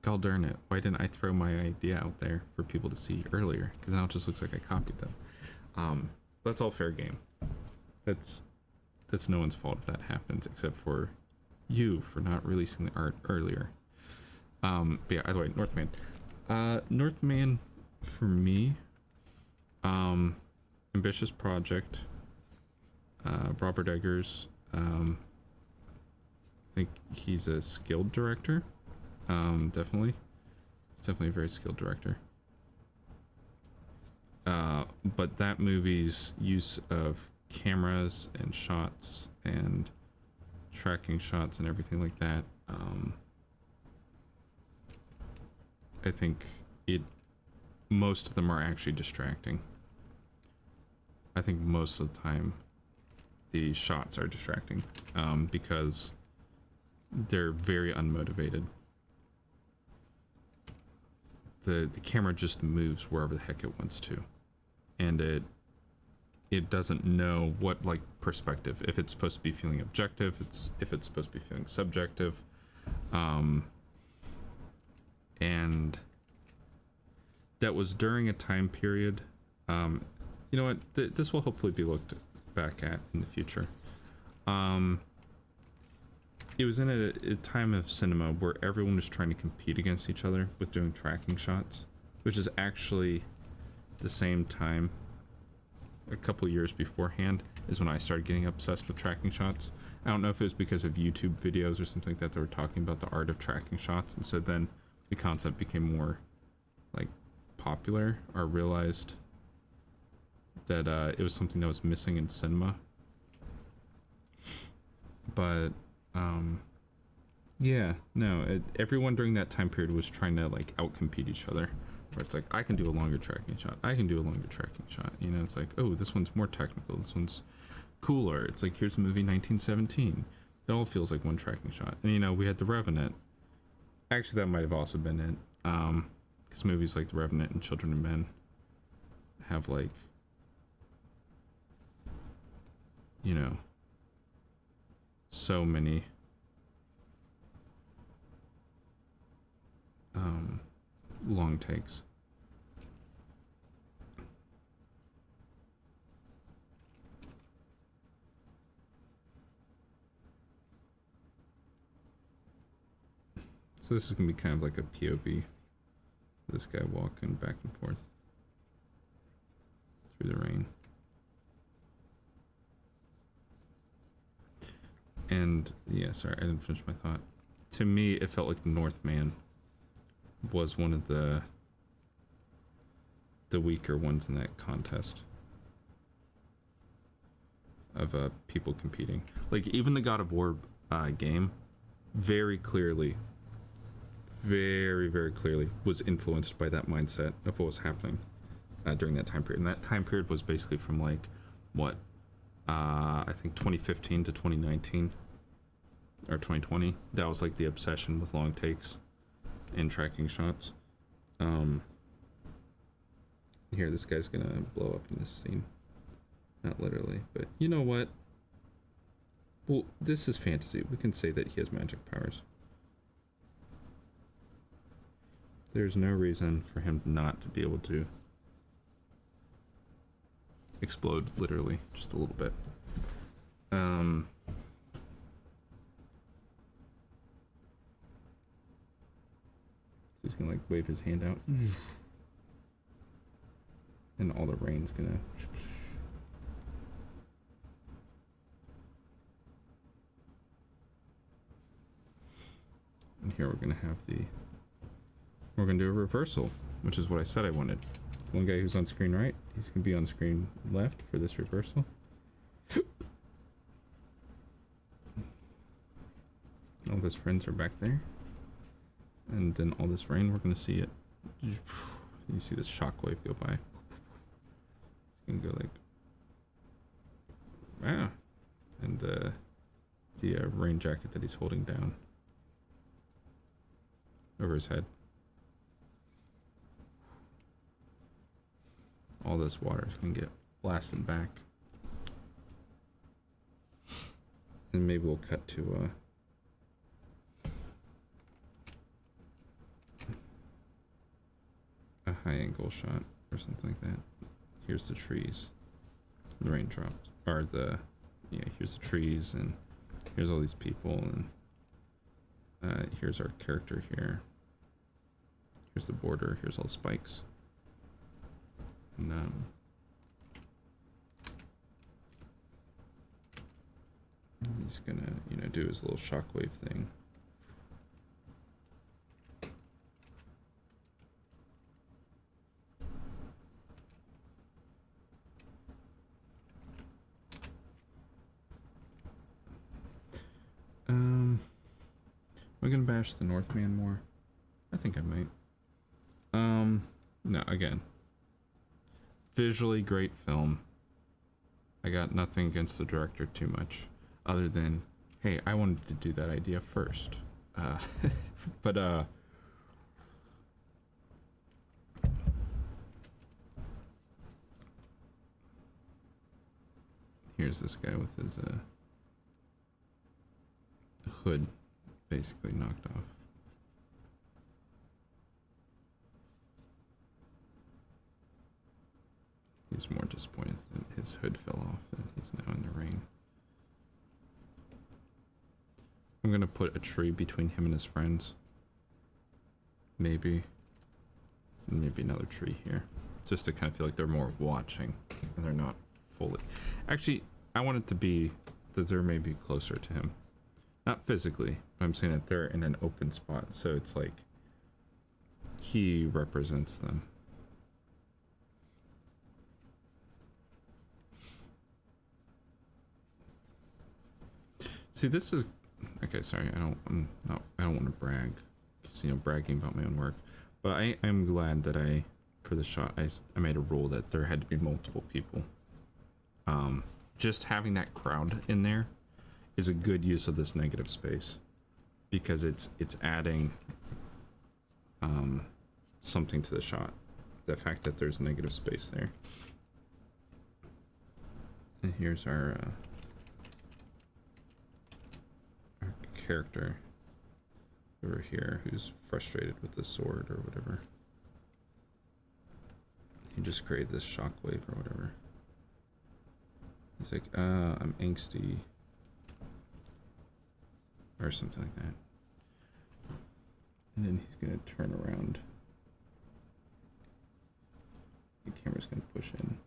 God darn it, why didn't I throw my idea out there for people to see earlier? Because now it just looks like I copied them. That's all fair game. That's no one's fault if that happens, except for you for not releasing the art earlier. But yeah, either way, Northman. Northman, for me, ambitious project. Robert Eggers, I think he's a skilled director. Definitely. He's definitely a very skilled director. But that movie's use of cameras and shots and tracking shots and everything like that, I think most of them are actually distracting. I think most of the time the shots are distracting, because they're very unmotivated. The camera just moves wherever the heck it wants to, and it doesn't know what like perspective, if it's supposed to be feeling objective, if it's supposed to be feeling subjective, and that was during a time period. You know what? This will hopefully be looked back at in the future. It was in a time of cinema where everyone was trying to compete against each other with doing tracking shots, which is actually the same time, a couple years beforehand, is when I started getting obsessed with tracking shots. I don't know if it was because of YouTube videos or something like that they were talking about the art of tracking shots, and so then the concept became more like popular, or realized that it was something that was missing in cinema. But yeah, no, everyone during that time period was trying to like outcompete each other, where it's like, I can do a longer tracking shot, I can do a longer tracking shot, you know. It's like, oh, this one's more technical, this one's cooler. It's like, here's the movie 1917, it all feels like one tracking shot. And you know, we had The Revenant. Actually, that might have also been it, because movies like The Revenant and Children of Men have like, you know, so many long takes. So this is gonna be kind of like a POV. This guy walking back and forth through the rain. And yeah, sorry, I didn't finish my thought. To me, it felt like the Northman was one of the weaker ones in that contest of people competing. Like even the God of War game, very clearly, very, very clearly was influenced by that mindset of what was happening during that time period. And that time period was basically from like, what, I think 2015 to 2019 or 2020. That was like the obsession with long takes and tracking shots. Here, this guy's gonna blow up in this scene. Not literally, but you know what? Well, this is fantasy. We can say that he has magic powers. There's no reason for him not to be able to explode, literally, just a little bit. So he's gonna like wave his hand out. And all the rain's gonna... And here we're gonna have the... We're gonna do a reversal, which is what I said I wanted. One guy who's on screen right, he's gonna be on screen left for this reversal. All of his friends are back there. And then all this rain, we're gonna see it. You see this shockwave go by. It's gonna go like... Ah! And the rain jacket that he's holding down over his head. All this water is gonna get blasted back. And maybe we'll cut to a high angle shot or something like that. Here's the trees. The raindrops. Or the... Yeah, here's the trees and here's all these people and here's our character here. Here's the border. Here's all the spikes. And he's gonna, you know, do his little shockwave thing. Am I gonna bash the Northman more? I think I might. No, again. Visually great film. I got nothing against the director too much. Other than, hey, I wanted to do that idea first. But here's this guy with his hood basically knocked off. He's more disappointed that his hood fell off and he's now in the rain. I'm gonna put a tree between him and his friends. Maybe. And maybe another tree here. Just to kind of feel like they're more watching and they're not fully. Actually, I want it to be that they're maybe closer to him. Not physically, but I'm saying that they're in an open spot. So it's like he represents them. See, this is okay. Sorry, I don't want to brag, because you know, bragging about my own work. But I am glad that for the shot, I made a rule that there had to be multiple people. Just having that crowd in there is a good use of this negative space, because it's adding something to the shot. The fact that there's negative space there. And here's our character over here who's frustrated with the sword or whatever. He just created this shockwave or whatever. He's like, I'm angsty. Or something like that. And then he's gonna turn around. The camera's gonna push in.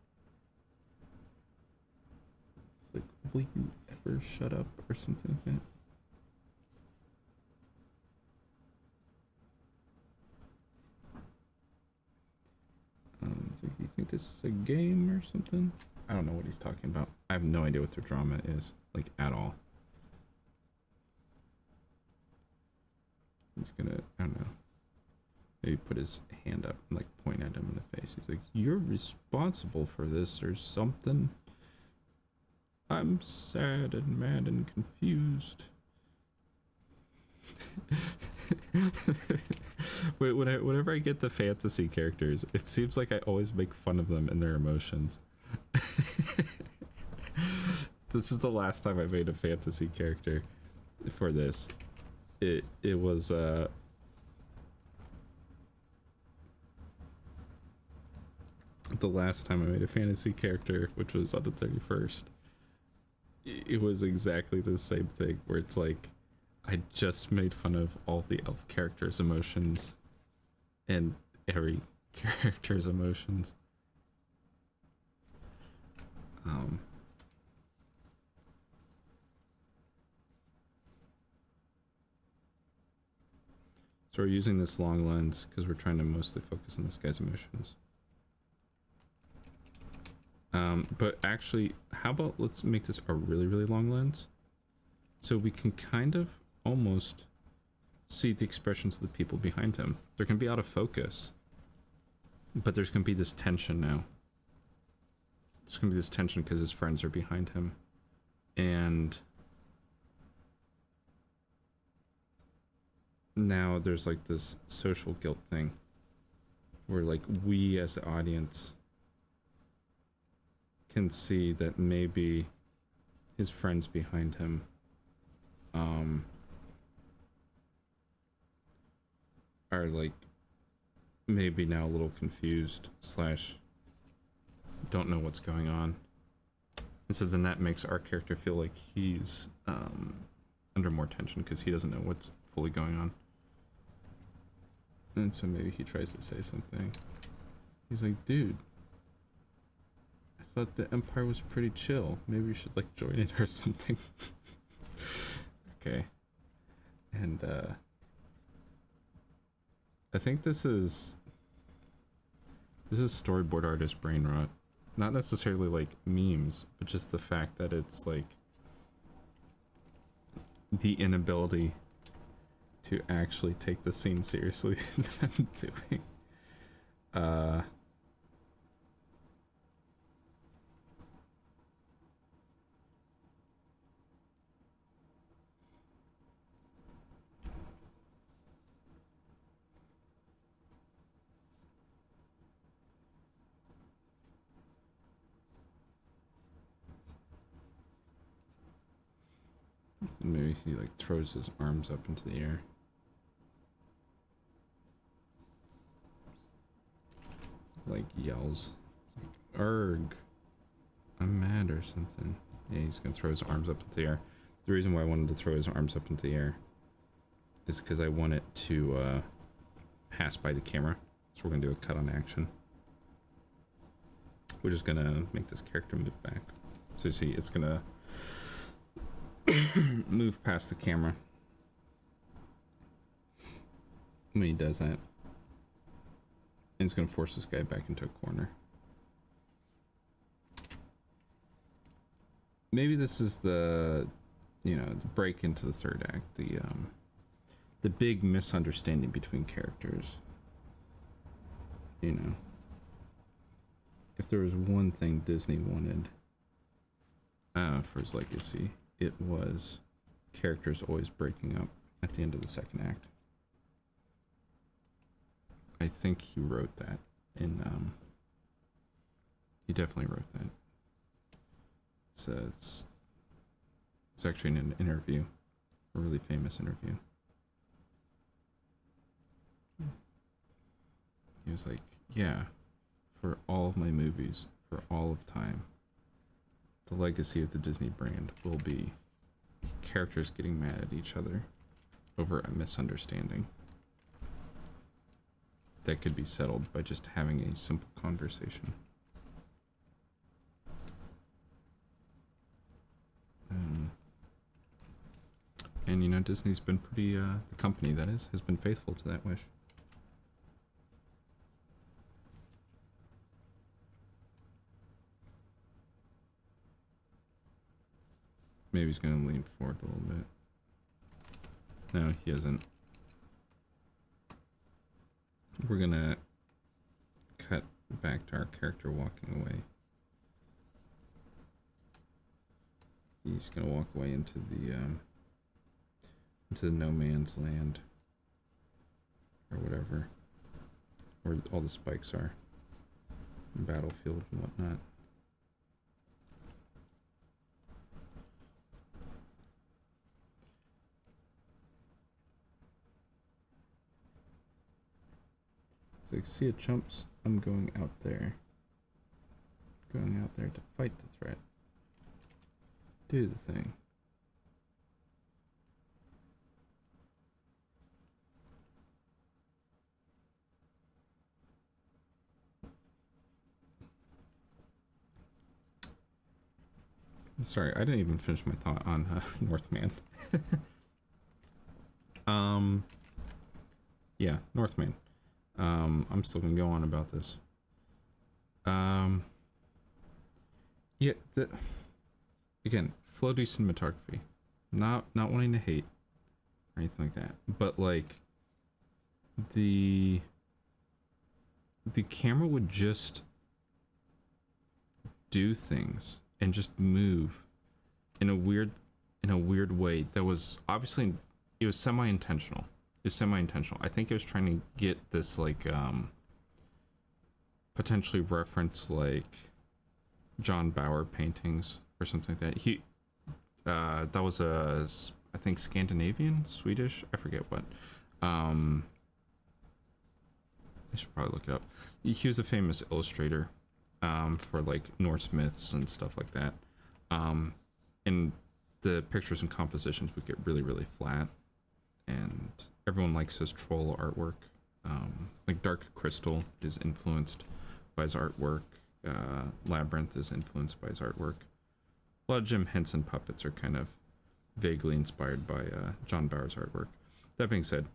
It's like, will you ever shut up or something like that? So you think this is a game or something? I don't know what he's talking about. I have no idea what their drama is, like, at all. He's gonna, I don't know, maybe put his hand up and like point at him in the face. He's like, you're responsible for this or something. I'm sad and mad and confused. Wait, whenever I get the fantasy characters, it seems like I always make fun of them and their emotions. This is the last time I made a fantasy character for this. It was the last time I made a fantasy character, which was on the 31st. It was exactly the same thing, where it's like I just made fun of all the elf characters' emotions and every character's emotions. So we're using this long lens because we're trying to mostly focus on this guy's emotions. But actually, how about let's make this a really, really long lens so we can kind of almost see the expressions of the people behind him. They're going to be out of focus, but there's going to be this tension now. There's going to be this tension because his friends are behind him. And now there's like this social guilt thing where like we as the audience can see that maybe his friends behind him are like maybe now a little confused slash don't know what's going on. And so then that makes our character feel like he's under more tension because he doesn't know what's fully going on. And so maybe he tries to say something. He's like, dude, I thought the Empire was pretty chill. Maybe you should like join it or something. Okay. And I think this is storyboard artist brain rot. Not necessarily like memes, but just the fact that it's like the inability to actually take the scene seriously that I'm doing. Maybe he like throws his arms up into the air. Like yells, like, "Erg, I'm mad" or something. Yeah, he's gonna throw his arms up into the air. The reason why I wanted to throw his arms up into the air is because I want it to pass by the camera. So we're gonna do a cut on action. We're just gonna make this character move back. So you see, it's gonna move past the camera when he does that. And it's going to force this guy back into a corner. Maybe this is the, you know, the break into the third act. The big misunderstanding between characters. You know. If there was one thing Disney wanted for his legacy, it was characters always breaking up at the end of the second act. I think he wrote that in, he definitely wrote that. It's actually in an interview, a really famous interview. He was like, yeah, for all of my movies, for all of time, the legacy of the Disney brand will be characters getting mad at each other over a misunderstanding that could be settled by just having a simple conversation. And you know, Disney's been pretty, the company that is, has been faithful to that wish. Maybe he's gonna lean forward a little bit. No, he isn't. We're gonna cut back to our character walking away. He's gonna walk away into the no man's land, or whatever, where all the spikes are, battlefield and whatnot. It's like, see it, chumps? I'm going out there. Going out there to fight the threat. Do the thing. Sorry, I didn't even finish my thought on Northman. Yeah, Northman. I'm still gonna go on about this. Yeah, again, floaty cinematography. Not wanting to hate or anything like that, but like the camera would just do things and just move in a weird way that was obviously, it was semi-intentional. I think it was trying to get this like potentially reference like John Bauer paintings or something like that. That was I think Scandinavian, Swedish, I forget what. I should probably look it up. He was a famous illustrator for like Norse myths and stuff like that. And the pictures and compositions would get really, really flat. And everyone likes his troll artwork. Like Dark Crystal is influenced by his artwork. Labyrinth is influenced by his artwork. A lot of Jim Henson puppets are kind of vaguely inspired by John Bauer's artwork. That being said,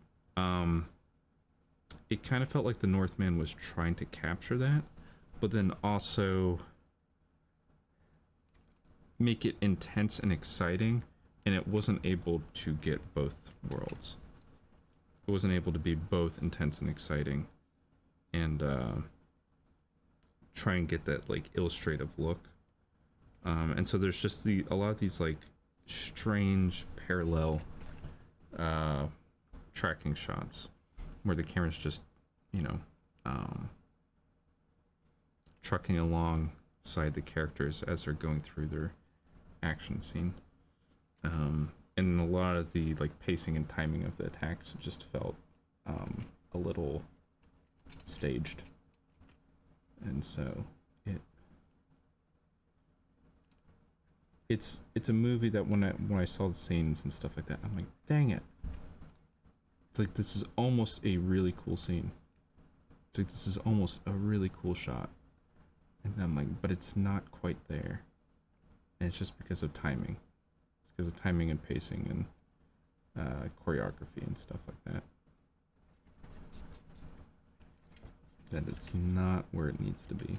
it kind of felt like the Northman was trying to capture that, but then also make it intense and exciting, and it wasn't able to get both worlds. It wasn't able to be both intense and exciting and try and get that like illustrative look. And so there's just a lot of these like strange parallel tracking shots where the camera's just, you know, trucking alongside the characters as they're going through their action scene. And a lot of the like pacing and timing of the attacks just felt a little staged. And so it's a movie that when I saw the scenes and stuff like that, I'm like, dang it. It's like, this is almost a really cool scene. It's like, this is almost a really cool shot. And I'm like, but it's not quite there. And it's just because of timing. It's because of timing and pacing and choreography and stuff like that. That it's not where it needs to be.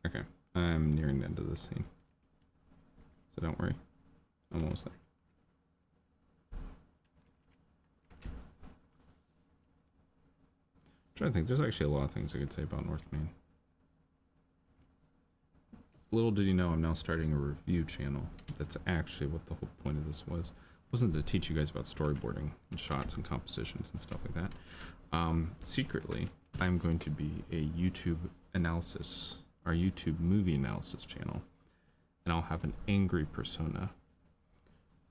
Okay, I'm nearing the end of this scene. So don't worry, I'm almost there. I'm trying to think, there's actually a lot of things I could say about Northman. Little did you know, I'm now starting a review channel. That's actually what the whole point of this was. It wasn't to teach you guys about storyboarding and shots and compositions and stuff like that. Secretly, I'm going to be a YouTube analysis, our YouTube movie analysis channel. And I'll have an angry persona.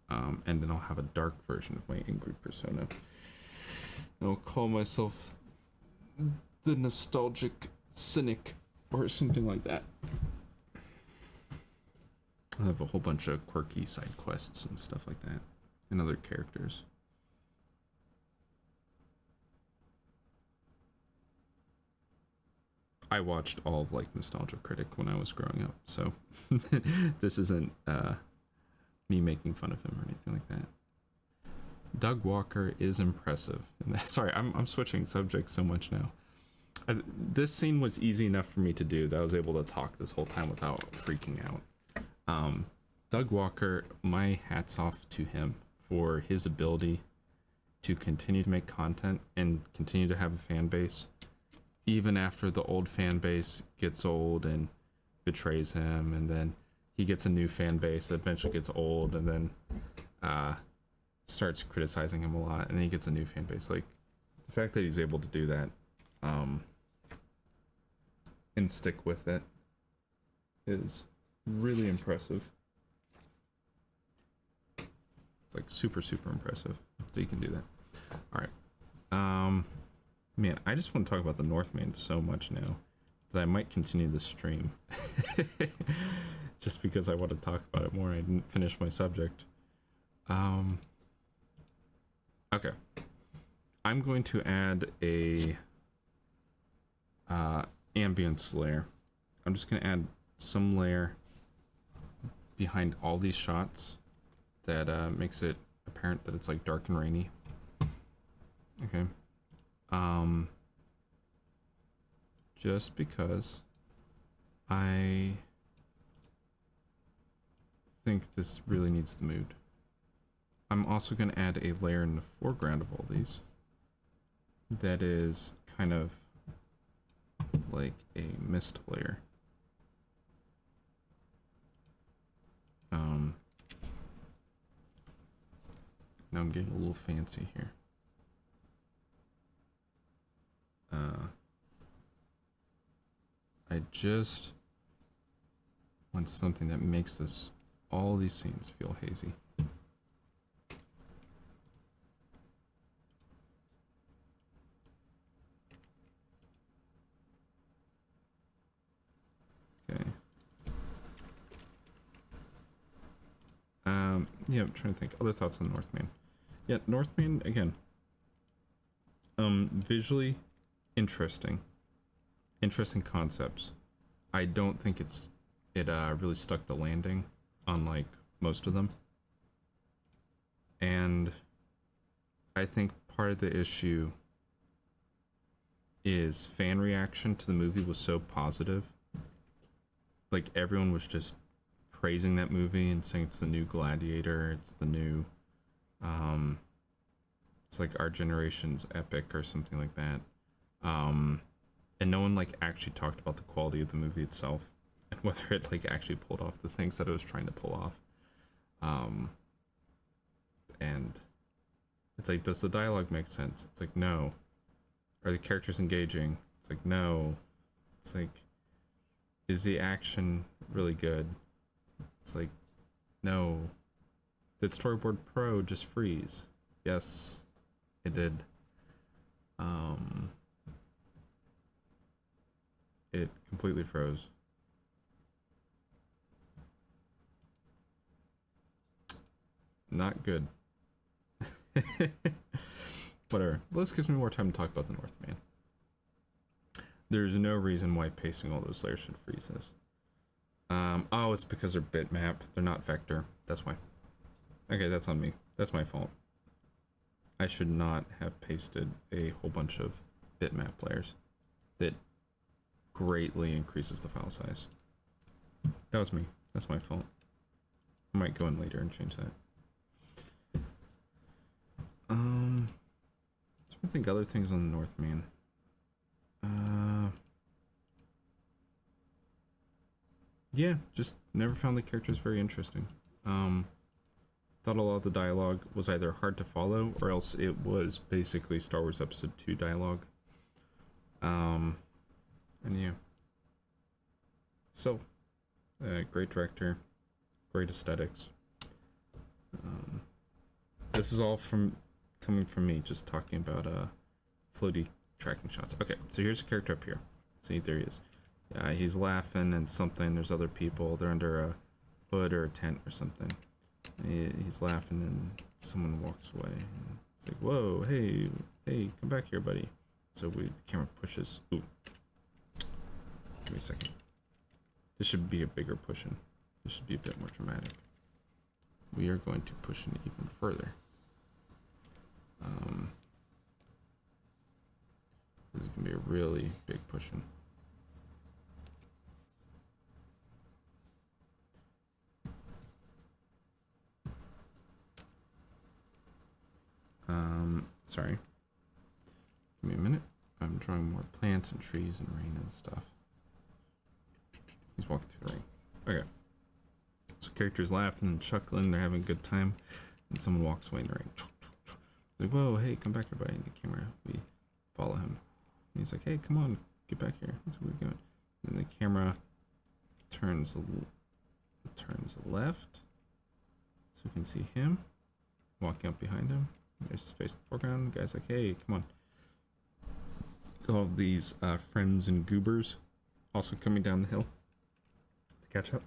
And then I'll have a dark version of my angry persona. I'll call myself the nostalgic cynic or something like that. I have a whole bunch of quirky side quests and stuff like that, and other characters. I watched all of like Nostalgia Critic when I was growing up, so this isn't me making fun of him or anything like that. Doug Walker is impressive. Sorry, I'm switching subjects so much now. This scene was easy enough for me to do that I was able to talk this whole time without freaking out. Doug Walker, my hat's off to him for his ability to continue to make content and continue to have a fan base, even after the old fan base gets old and betrays him, and then he gets a new fan base that eventually gets old and then starts criticizing him a lot, and then he gets a new fan base. Like, the fact that he's able to do that and stick with it is really impressive. It's like super impressive that he can do that. All right, man, I just want to talk about the Northman so much now that I might continue this stream just because I want to talk about it more. I didn't finish my subject. Okay. I'm going to add a ambience layer. I'm just going to add some layer behind all these shots that makes it apparent that it's like dark and rainy. Okay. Just because I think this really needs the mood. I'm also going to add a layer in the foreground of all these that is kind of like a mist layer. Now I'm getting a little fancy here. I just want something that makes all these scenes feel hazy. Okay. Yeah, I'm trying to think. Other thoughts on Northman. Yeah, Northman, again. Visually interesting. Interesting concepts. I don't think it really stuck the landing on like most of them. And I think part of the issue is fan reaction to the movie was so positive. Like everyone was just praising that movie and saying it's the new Gladiator, it's the new it's like our generation's epic or something like that. And no one like actually talked about the quality of the movie itself and whether it like actually pulled off the things that it was trying to pull off. And it's like, does the dialogue make sense? It's like, no. Are the characters engaging? It's like, no. It's like, is the action really good? It's like, no. Did Storyboard Pro just freeze? Yes, it did. It completely froze. Not good. Whatever. Well, this gives me more time to talk about the Northman. There's no reason why pasting all those layers should freeze this. Oh, it's because they're bitmap. They're not vector. That's why. Okay, that's on me. That's my fault. I should not have pasted a whole bunch of bitmap layers. That greatly increases the file size. That was me. That's my fault. I might go in later and change that. I think other things on the Northman. Yeah, just never found the characters very interesting. Thought a lot of the dialogue was either hard to follow or else it was basically Star Wars Episode 2 dialogue. And yeah. So, great director, great aesthetics. This is all coming from me, just talking about floaty tracking shots. Okay, so here's a character up here. See, there he is. He's laughing and something. There's other people. They're under a hood or a tent or something. He's laughing and someone walks away. It's like, whoa, hey, come back here, buddy. So the camera pushes. Ooh. Give me a second. This should be a bigger push-in. This should be a bit more dramatic. We are going to push in even further. This is going to be a really big push-in. Sorry. Give me a minute. I'm drawing more plants and trees and rain and stuff. He's walking through the rain. Okay. So characters laughing and chuckling. They're having a good time. And someone walks away in the rain. Like, whoa, hey, come back here, buddy. In the camera, we follow him. And he's like, hey, come on, get back here. That's what we're doing. And the camera turns left, so we can see him walking up behind him. There's his face in the foreground. The guy's like, hey, come on. All of these friends and goobers also coming down the hill to catch up.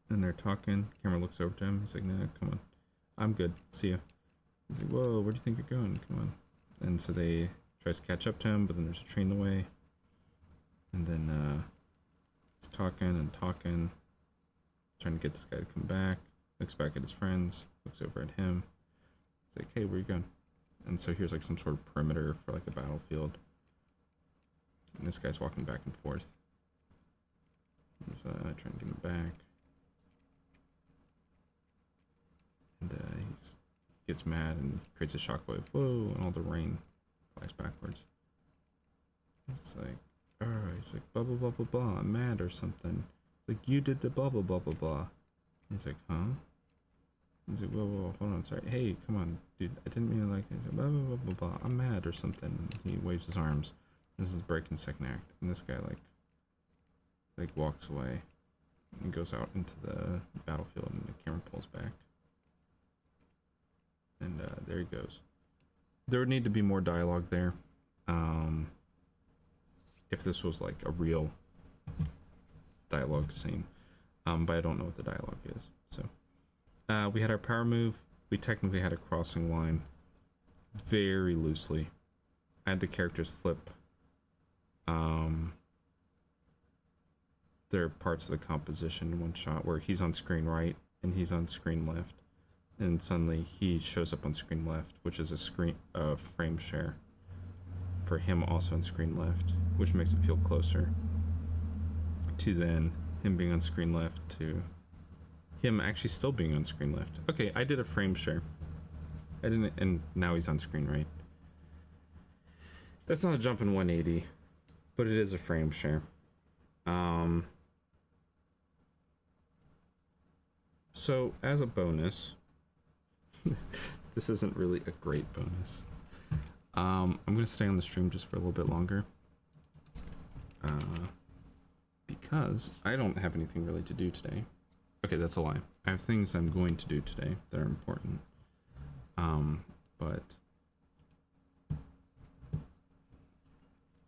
and they're talking. Camera looks over to him. He's like, no, come on. I'm good. See ya. He's like, whoa, where do you think you're going? Come on. And so they tries to catch up to him, but then there's a tree in the way. And then he's talking and talking, trying to get this guy to come back. Looks back at his friends, looks over at him. He's like, hey, where you going? And so here's like some sort of perimeter for like a battlefield. And this guy's walking back and forth. He's trying to get him back. And he gets mad and creates a shockwave. Whoa, and all the rain flies backwards. It's like, he's like, blah, blah, blah, blah, blah, I'm mad or something. Like, you did the blah, blah, blah, blah, blah. He's like, huh? He's like, whoa, whoa, hold on, sorry. Hey, come on, dude, I didn't mean to like, he's like, blah, blah, blah, blah, blah, I'm mad or something. And he waves his arms. This is breaking the second act. And this guy, like walks away and goes out into the battlefield, and the camera pulls back. And there he goes. There would need to be more dialogue there. If this was like a real dialogue scene. But I don't know what the dialogue is. So we had our power move. We technically had a crossing line very loosely. I had the characters flip their parts of the composition in one shot, where he's on screen right and he's on screen left. And suddenly he shows up on screen left, which is a frame share for him also on screen left, which makes it feel closer to then him being on screen left to him actually still being on screen left. Okay, I did a frame share. I didn't, and now he's on screen right. That's not a jump in 180, but it is a frame share. So as a bonus, this isn't really a great bonus. I'm gonna stay on the stream just for a little bit longer, because I don't have anything really to do today. Okay, that's a lie. I have things I'm going to do today that are important. But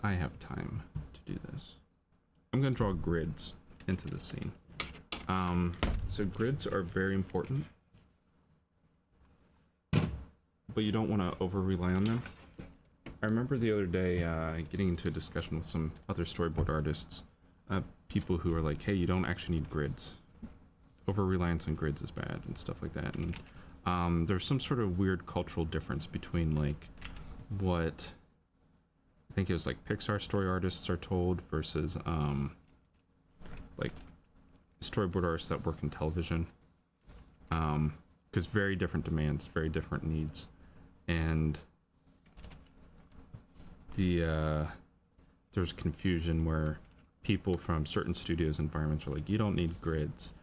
I have time to do this. I'm gonna draw grids into the scene. So grids are very important, but you don't want to over rely on them. I remember the other day getting into a discussion with some other storyboard artists, people who are like, hey, you don't actually need grids. Over reliance on grids is bad and stuff like that. And there's some sort of weird cultural difference between like what I think it was like Pixar story artists are told versus like storyboard artists that work in television, because very different demands, very different needs, and there's confusion where people from certain studios environments are like, you don't need grids,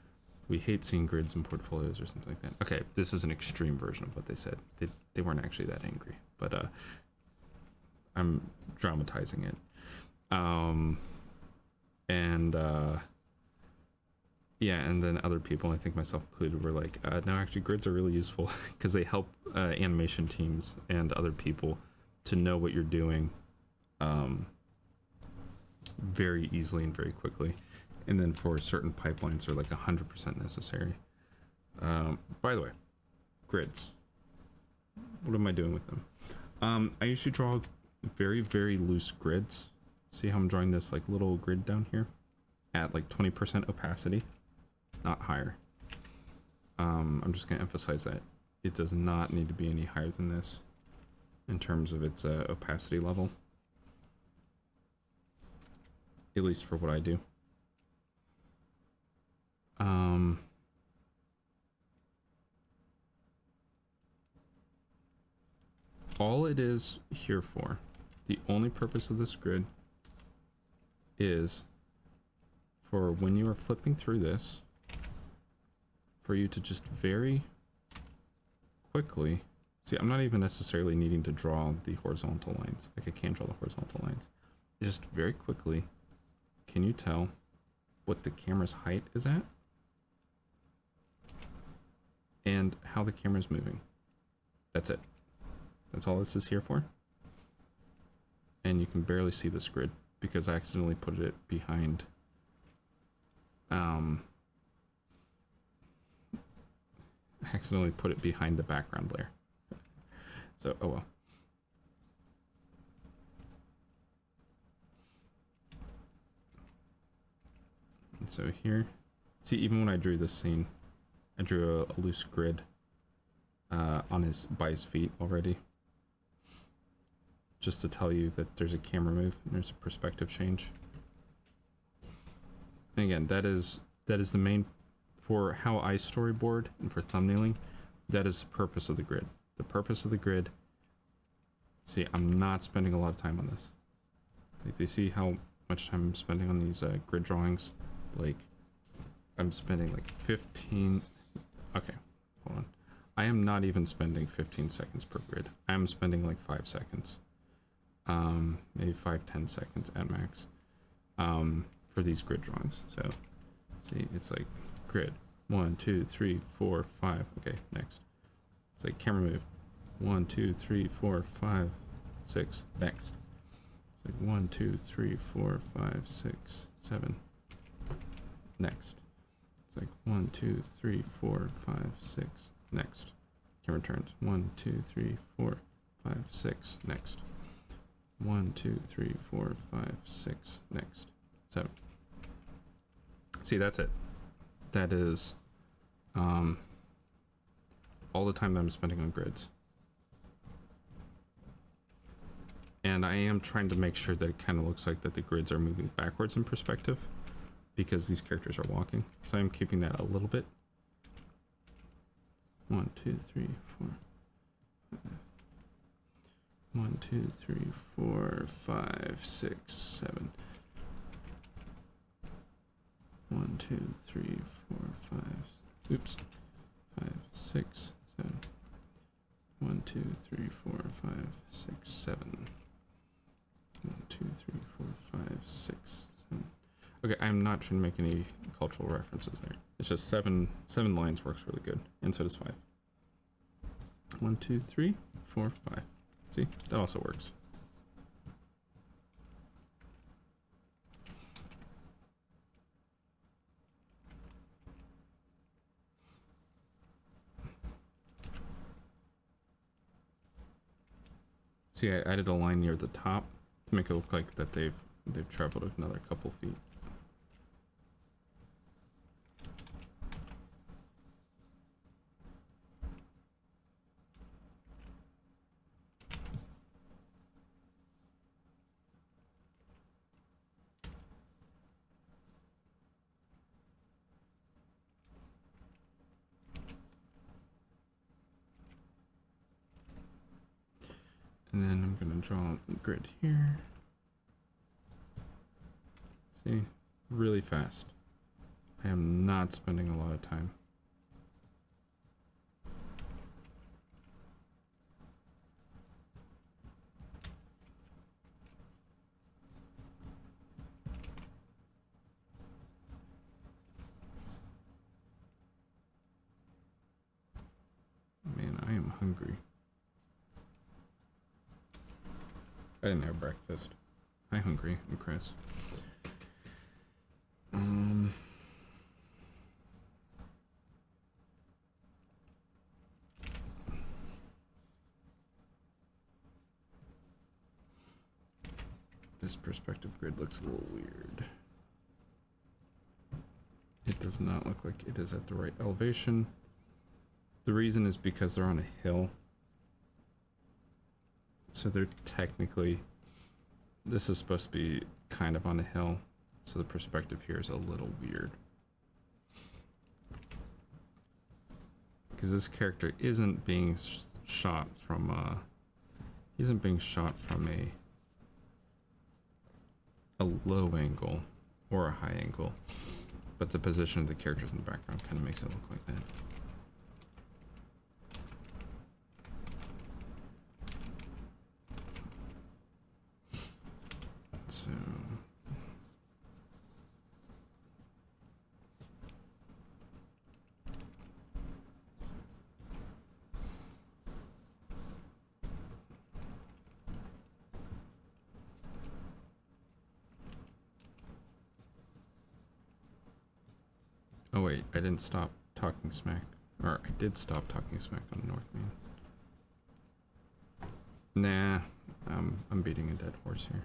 we hate seeing grids in portfolios or something like that. Okay, this is an extreme version of what they said. They weren't actually that angry, but I'm dramatizing it. Yeah, and then other people, I think myself included, were like, no, actually grids are really useful because they help animation teams and other people to know what you're doing very easily and very quickly. And then for certain pipelines, they're like 100% necessary. By the way, grids. What am I doing with them? I usually draw very, very loose grids. See how I'm drawing this like little grid down here at like 20% opacity, not higher. I'm just going to emphasize that it does not need to be any higher than this in terms of its opacity level, at least for what I do. All it is here for, the only purpose of this grid is for when you are flipping through this, for you to just very quickly, see, I'm not even necessarily needing to draw the horizontal lines, like I can draw the horizontal lines. Just very quickly, can you tell what the camera's height is at? And how the camera's moving. That's it. That's all this is here for. And you can barely see this grid because I accidentally put it behind accidentally put it behind the background layer. So, oh well. And so here, see, even when I drew this scene, I drew a loose grid on by his feet already. Just to tell you that there's a camera move and there's a perspective change. And again, that is the main, for how I storyboard and for thumbnailing, that is the purpose of the grid. The purpose of the grid, see, I'm not spending a lot of time on this. Like, do you see how much time I'm spending on these grid drawings? Like, I'm spending like 15, okay, hold on. I am not even spending 15 seconds per grid. I'm spending like 5 seconds. Maybe 5-10 seconds at max. For these grid drawings. So, see, it's like grid 1, 2, 3, 4, 5. Okay, next. It's like camera move 1, 2, 3, 4, 5, 6. Next. It's like 1, 2, 3, 4, 5, 6, 7. Next. It's like 1, 2, 3, 4, 5, 6. Next. Camera turns 1, 2, 3, 4, 5, 6. Next. 1, 2, 3, 4, 5, 6. Next. 7. See, that's it. That is all the time that I'm spending on grids. And I am trying to make sure that it kind of looks like that the grids are moving backwards in perspective because these characters are walking. So I'm keeping that a little bit. 1, 2, 3, 4. 1, 2, 3, 4, 5, 6, 7. 1, 2, 3, 4, 5. Oops. 5, 6, 7. 1, 2, 3, 4, 5, 6, 7. 1, 2, 3, 4, 5, 6, 7. Okay, I'm not trying to make any cultural references there. It's just seven lines works really good, and so does 5. 1, 2, 3, 4, 5. See, that also works. See, I added a line near the top to make it look like that they've traveled another couple feet. And then I'm going to draw a grid here. See, really fast. I am not spending a lot of time. Man, I am hungry. I didn't have breakfast. Hi, hungry. I'm Chris. This perspective grid looks a little weird. It does not look like it is at the right elevation. The reason is because they're on a hill. So they're technically, this is supposed to be kind of on a hill, so the perspective here is a little weird. Because this character isn't being shot from a low angle or a high angle, but the position of the characters in the background kind of makes it look like that. So oh wait, I didn't stop talking smack Or I did stop talking smack on Northman. Nah, I'm beating a dead horse here.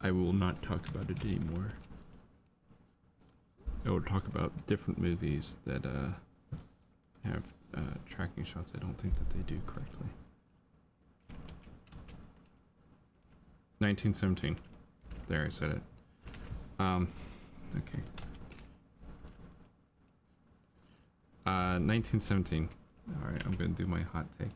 I will not talk about it anymore. I will talk about different movies that have tracking shots I don't think that they do correctly. 1917. There, I said it. Okay. 1917. Alright, I'm gonna do my hot take.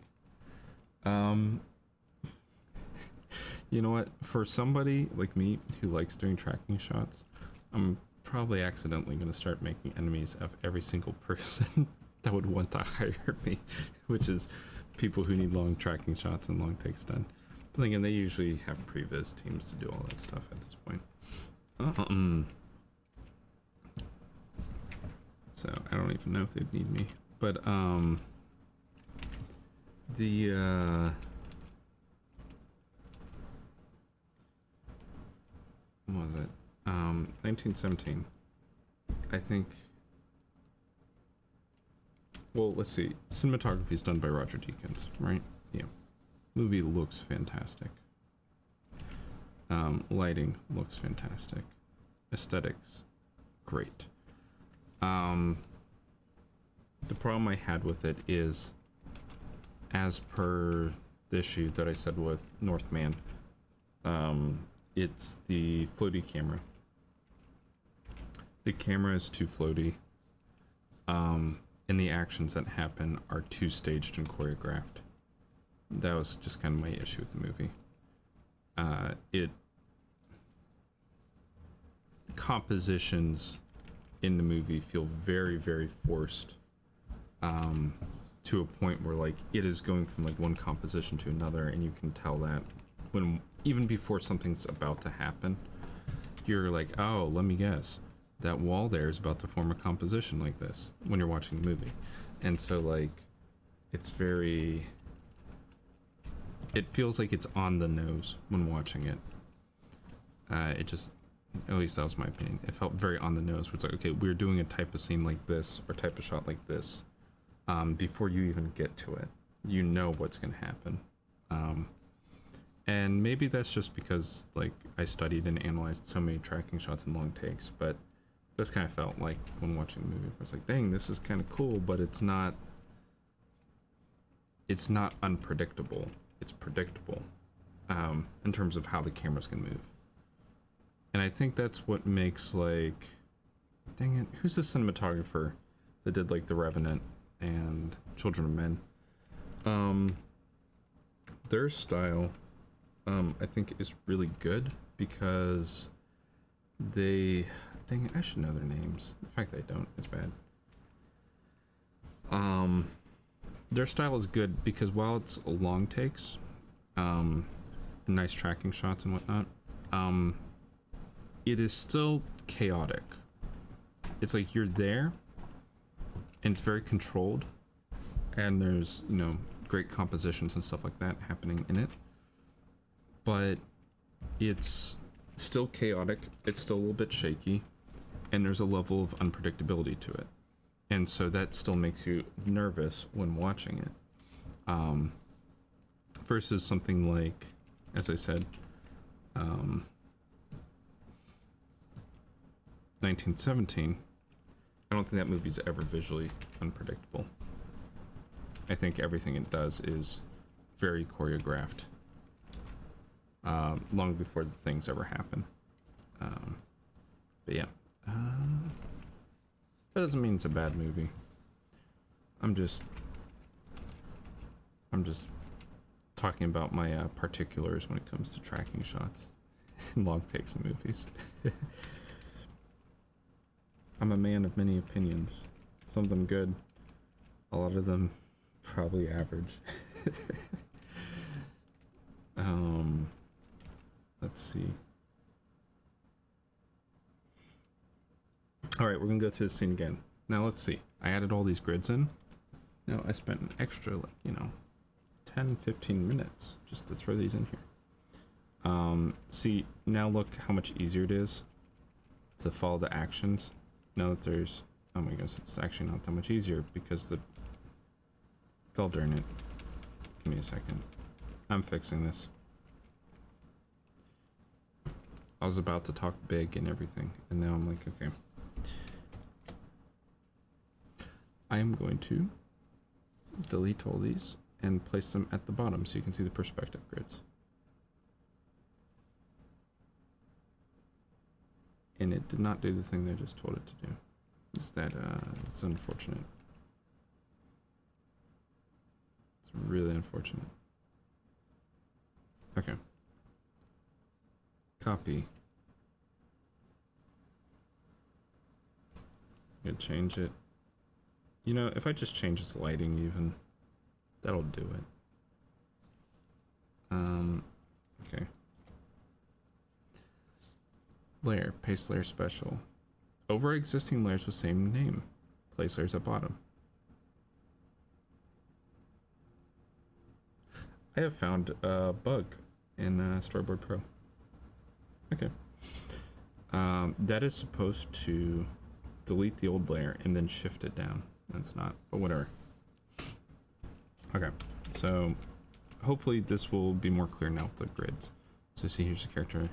You know what? For somebody like me who likes doing tracking shots, I'm probably accidentally gonna start making enemies of every single person that would want to hire me, which is people who need long tracking shots and long takes done. But again, they usually have previs teams to do all that stuff at this point. So I don't even know if they'd need me. But what was it? 1917. I think. Well, let's see. Cinematography is done by Roger Deakins, right? Yeah. Movie looks fantastic. Lighting looks fantastic. Aesthetics, great. The problem I had with it is, as per the issue that I said with Northman, it's the floaty camera. The camera is too floaty, and the actions that happen are too staged and choreographed. That was just kind of my issue with the movie. Compositions in the movie feel very, very forced, to a point where like it is going from like one composition to another, and you can tell that when even before something's about to happen, you're like, oh, let me guess, that wall there is about to form a composition like this when you're watching the movie. And so like it's very, it feels like it's on the nose when watching it. It just, at least that was my opinion, it felt very on the nose, where it's like, okay, we're doing a type of scene like this or type of shot like this, before you even get to it, you know what's going to happen. And maybe that's just because like I studied and analyzed so many tracking shots and long takes, but this kind of felt like when watching the movie, I was like, dang, this is kind of cool, but it's not unpredictable. It's predictable, in terms of how the camera's gonna move. And I think that's what makes, like, dang it, who's the cinematographer that did like The Revenant and Children of Men? Their style, I think is really good because they, dang it, I should know their names. The fact that I don't is bad. Their style is good because while it's long takes, nice tracking shots and whatnot, it is still chaotic. It's like you're there and it's very controlled, and there's, you know, great compositions and stuff like that happening in it, but it's still chaotic, it's still a little bit shaky, and there's a level of unpredictability to it, and so that still makes you nervous when watching it, versus something like, as I said, 1917. I don't think that movie's ever visually unpredictable. I think everything it does is very choreographed, long before the things ever happen. But yeah, that doesn't mean it's a bad movie. I'm just talking about my particulars when it comes to tracking shots and long takes in movies. I'm a man of many opinions. Some of them good, a lot of them probably average. Let's see. All right, we're gonna go through the scene again. Now let's see. I added all these grids in. Now I spent an extra, like, 10-15 minutes just to throw these in here. See, now look how much easier it is to follow the actions. Now that there's, oh my gosh, it's actually not that much easier because the, god darn it. Give me a second. I'm fixing this. I was about to talk big and everything, and now I'm like, okay. I am going to delete all these and place them at the bottom so you can see the perspective grids. And it did not do the thing they just told it to do. It's unfortunate. It's really unfortunate. Okay. Copy. I'm gonna change it. You know, if I just change its lighting even, that'll do it. Okay. Layer, paste layer special. Over existing layers with same name. Place layers at bottom. I have found a bug in Storyboard Pro. Okay. That is supposed to delete the old layer and then shift it down. That's not, but whatever. Okay, so hopefully this will be more clear now with the grids. So see, here's the character.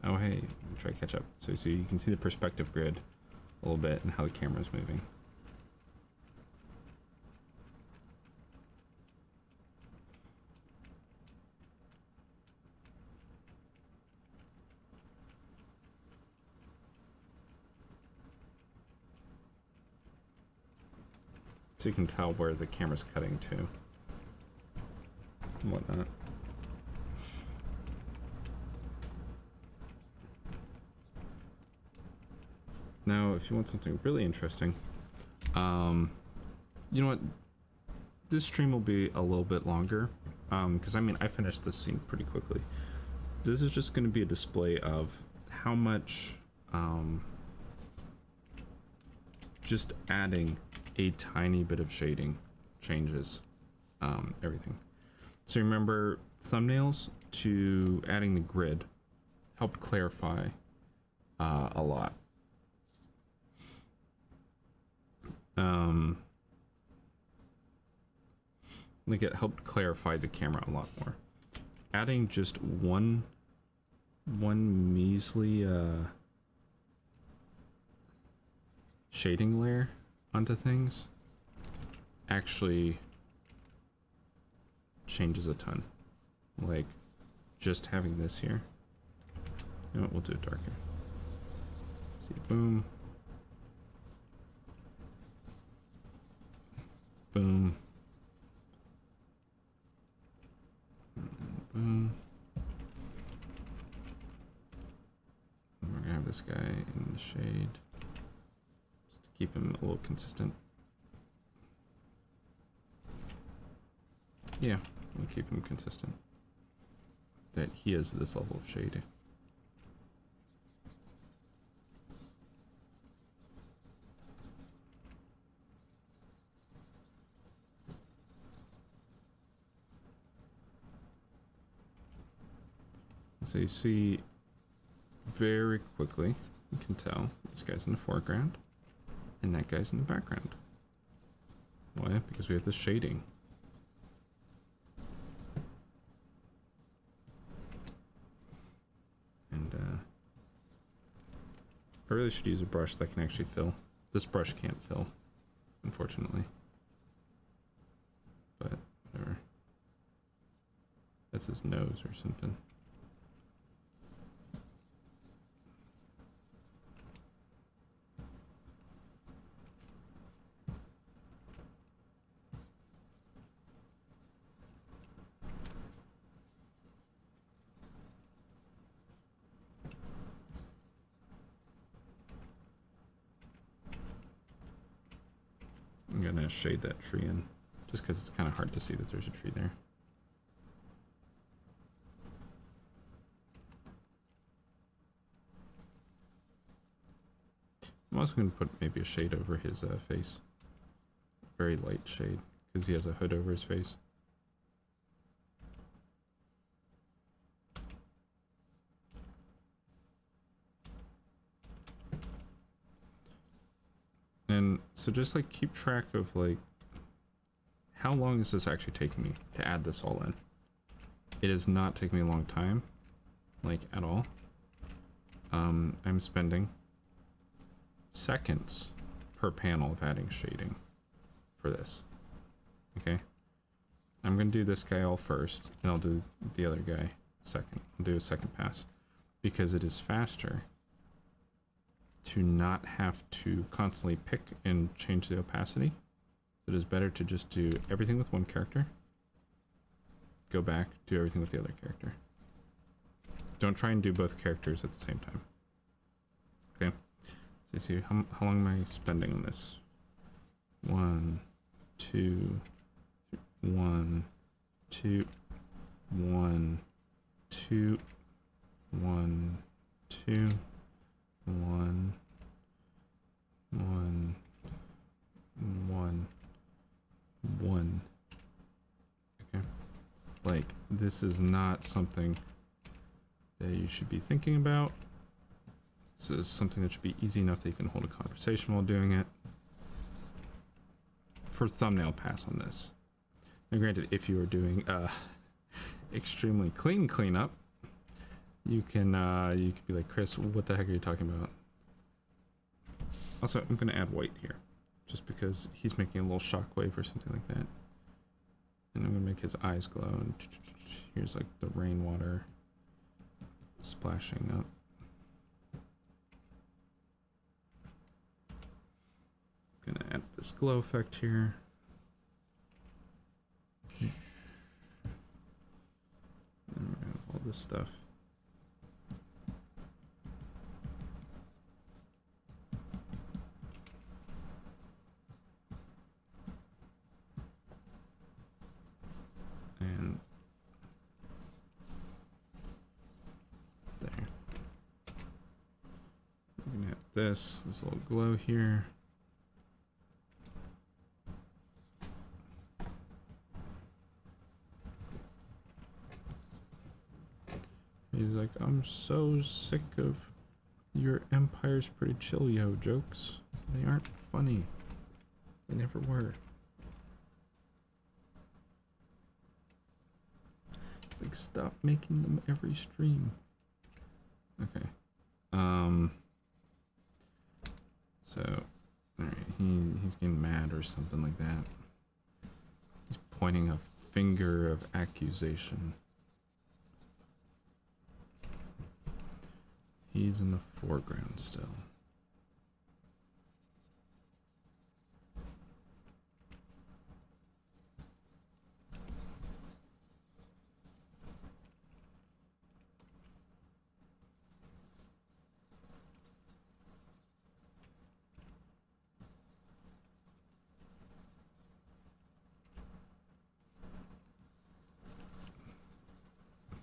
Oh hey, try to catch up. So you can see the perspective grid a little bit and how the camera is moving. So you can tell where the camera's cutting to and whatnot. Now, if you want something really interesting, you know what? This stream will be a little bit longer, because I mean, I finished this scene pretty quickly. This is just going to be a display of how much, just adding a tiny bit of shading changes everything. So remember, thumbnails to adding the grid helped clarify a lot. Like it helped clarify the camera a lot more. Adding just one measly shading layer onto things actually changes a ton. Like just having this here. You know what, we'll do it darker. See, boom. Boom. Boom. And we're gonna have this guy in the shade. Just to keep him a little consistent. Yeah, we'll keep him consistent. That he has this level of shade. So you see very quickly, you can tell this guy's in the foreground and that guy's in the background. Why? Because we have this shading. And I really should use a brush that can actually fill. This brush can't fill, unfortunately. But whatever. That's his nose or something. I'm gonna shade that tree in, just because it's kind of hard to see that there's a tree there. I'm also going to put maybe a shade over his face. A very light shade, because he has a hood over his face. And so just like keep track of like how long is this actually taking me to add this all in. It is not taking me a long time, like at all. I'm spending seconds per panel of adding shading for this. Okay, I'm gonna do this guy all first, and I'll do the other guy second. I'll do a second pass because it is faster to not have to constantly pick and change the opacity. So it is better to just do everything with one character, go back, do everything with the other character. Don't try and do both characters at the same time. Okay, so you see how long am I spending on this? 1, 2, 1, 2, 1, 2, 1, 2, 1, 1, 1, 1. Okay. Like, this is not something that you should be thinking about. This is something that should be easy enough that you can hold a conversation while doing it. For thumbnail pass on this. Now granted, if you are doing extremely clean cleanup, you can be like, Chris, what the heck are you talking about? Also, I'm gonna add white here, just because he's making a little shockwave or something like that. And I'm gonna make his eyes glow, and here's like the rainwater splashing up. Gonna add this glow effect here. Then we're gonna have all this stuff. And there. We're gonna have this little glow here. He's like, I'm so sick of your Empire's Pretty Chill Yo jokes. They aren't funny. They never were. It's like, stop making them every stream. Okay. So, alright, he's getting mad or something like that. He's pointing a finger of accusation. He's in the foreground still.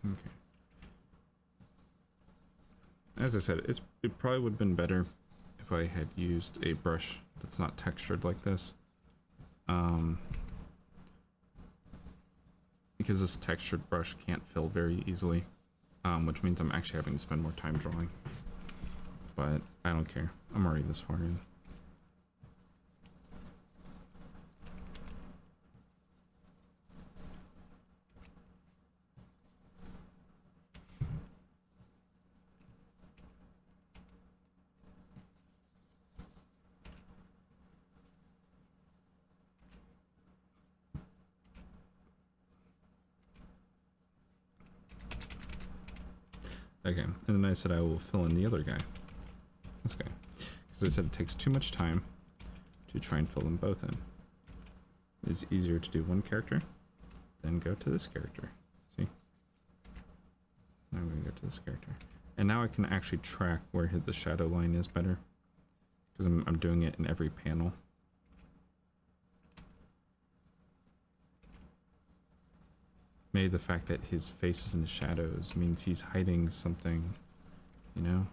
Okay. As I said, it probably would have been better if I had used a brush that's not textured like this. Because this textured brush can't fill very easily, which means I'm actually having to spend more time drawing. But I don't care. I'm already this far in. Okay, and then I said I will fill in the other guy. This guy. Because I said it takes too much time to try and fill them both in. It's easier to do one character, then go to this character. See? Now I'm going to go to this character. And now I can actually track where the shadow line is better. Because I'm doing it in every panel. Maybe the fact that his face is in the shadows means he's hiding something, you know?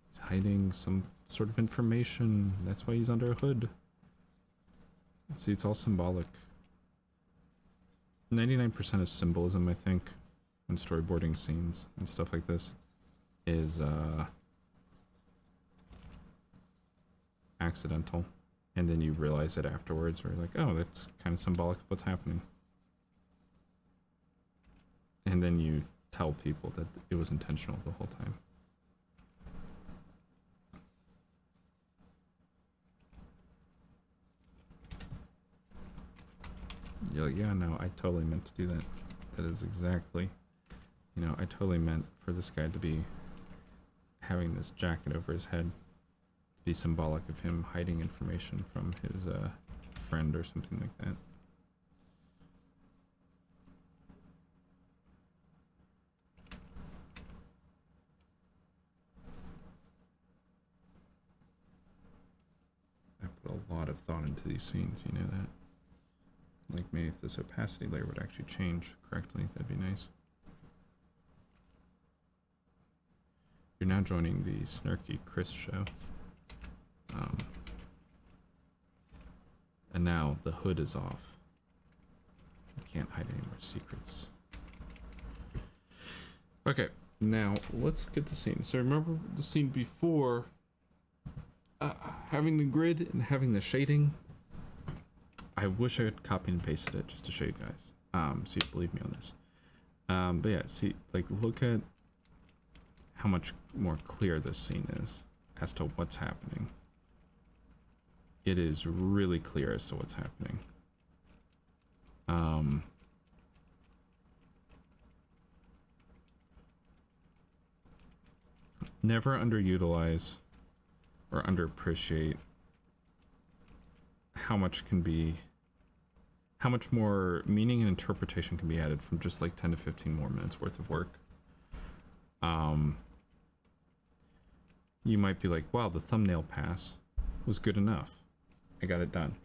He's hiding some sort of information. That's why he's under a hood. See, it's all symbolic. 99% of symbolism, I think, when storyboarding scenes and stuff like this is accidental, and then you realize it afterwards, or like, oh, that's kind of symbolic of what's happening. And then you tell people that it was intentional the whole time. You're like, yeah, no, I totally meant to do that. That is exactly, I totally meant for this guy to be having this jacket over his head to be symbolic of him hiding information from his friend or something like that. I put a lot of thought into these scenes, you know that? Like, maybe if this opacity layer would actually change correctly, that'd be nice. You're now joining the Snarky Chris show. And now the hood is off. You can't hide any more secrets. Okay, now let's get the scene. So remember the scene before, having the grid and having the shading. I wish I had copied and pasted it just to show you guys. So you believe me on this. But yeah, see, like, look at how much more clear this scene is as to what's happening. It is really clear as to what's happening. Never underutilize or underappreciate how much more meaning and interpretation can be added from just like 10 to 15 more minutes worth of work. You might be like, wow, the thumbnail pass was good enough. I got it done.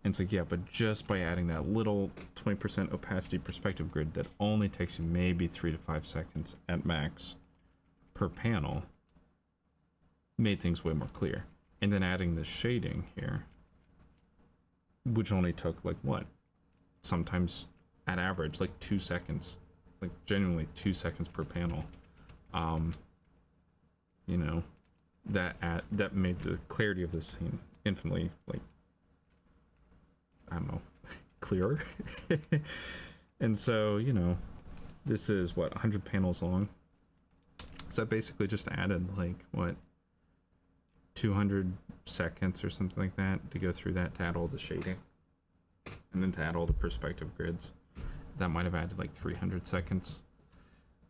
And it's like, yeah, but just by adding that little 20% opacity perspective grid that only takes you maybe 3 to 5 seconds at max per panel made things way more clear. And then adding the shading here, which only took like what? Sometimes at average, like 2 seconds, like genuinely 2 seconds per panel. That made the clarity of this scene infinitely, like, I don't know, clearer. And so, this is what, 100 panels long. So that basically just added like what, 200 seconds or something like that to go through that, to add all the shading and then to add all the perspective grids. That might have added like 300 seconds.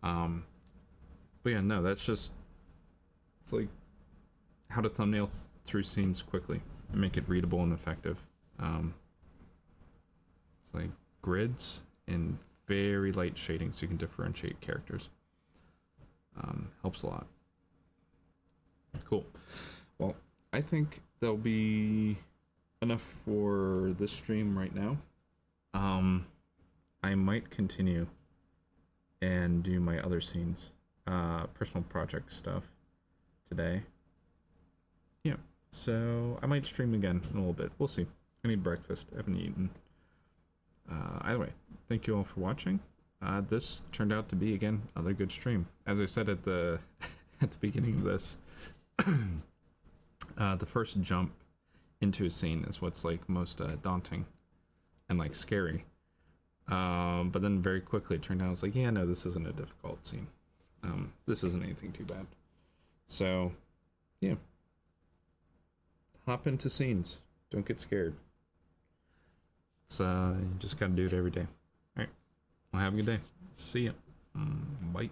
But yeah, no, that's just, it's like how to thumbnail through scenes quickly and make it readable and effective. It's like grids and very light shading so you can differentiate characters. Helps a lot. Cool. Well, I think that'll be enough for this stream right now. I might continue and do my other scenes, personal project stuff today. Yeah, so I might stream again in a little bit. We'll see. I need breakfast. I haven't eaten. Either way, thank you all for watching. This turned out to be, again, another good stream. As I said at the at the beginning of this, the first jump into a scene is what's like most daunting and like scary. But then very quickly it turned out, I was like, yeah, no, this isn't a difficult scene. This isn't anything too bad. So, yeah. Hop into scenes. Don't get scared. It's, you just gotta do it every day. Alright. Well, have a good day. See ya. Bye.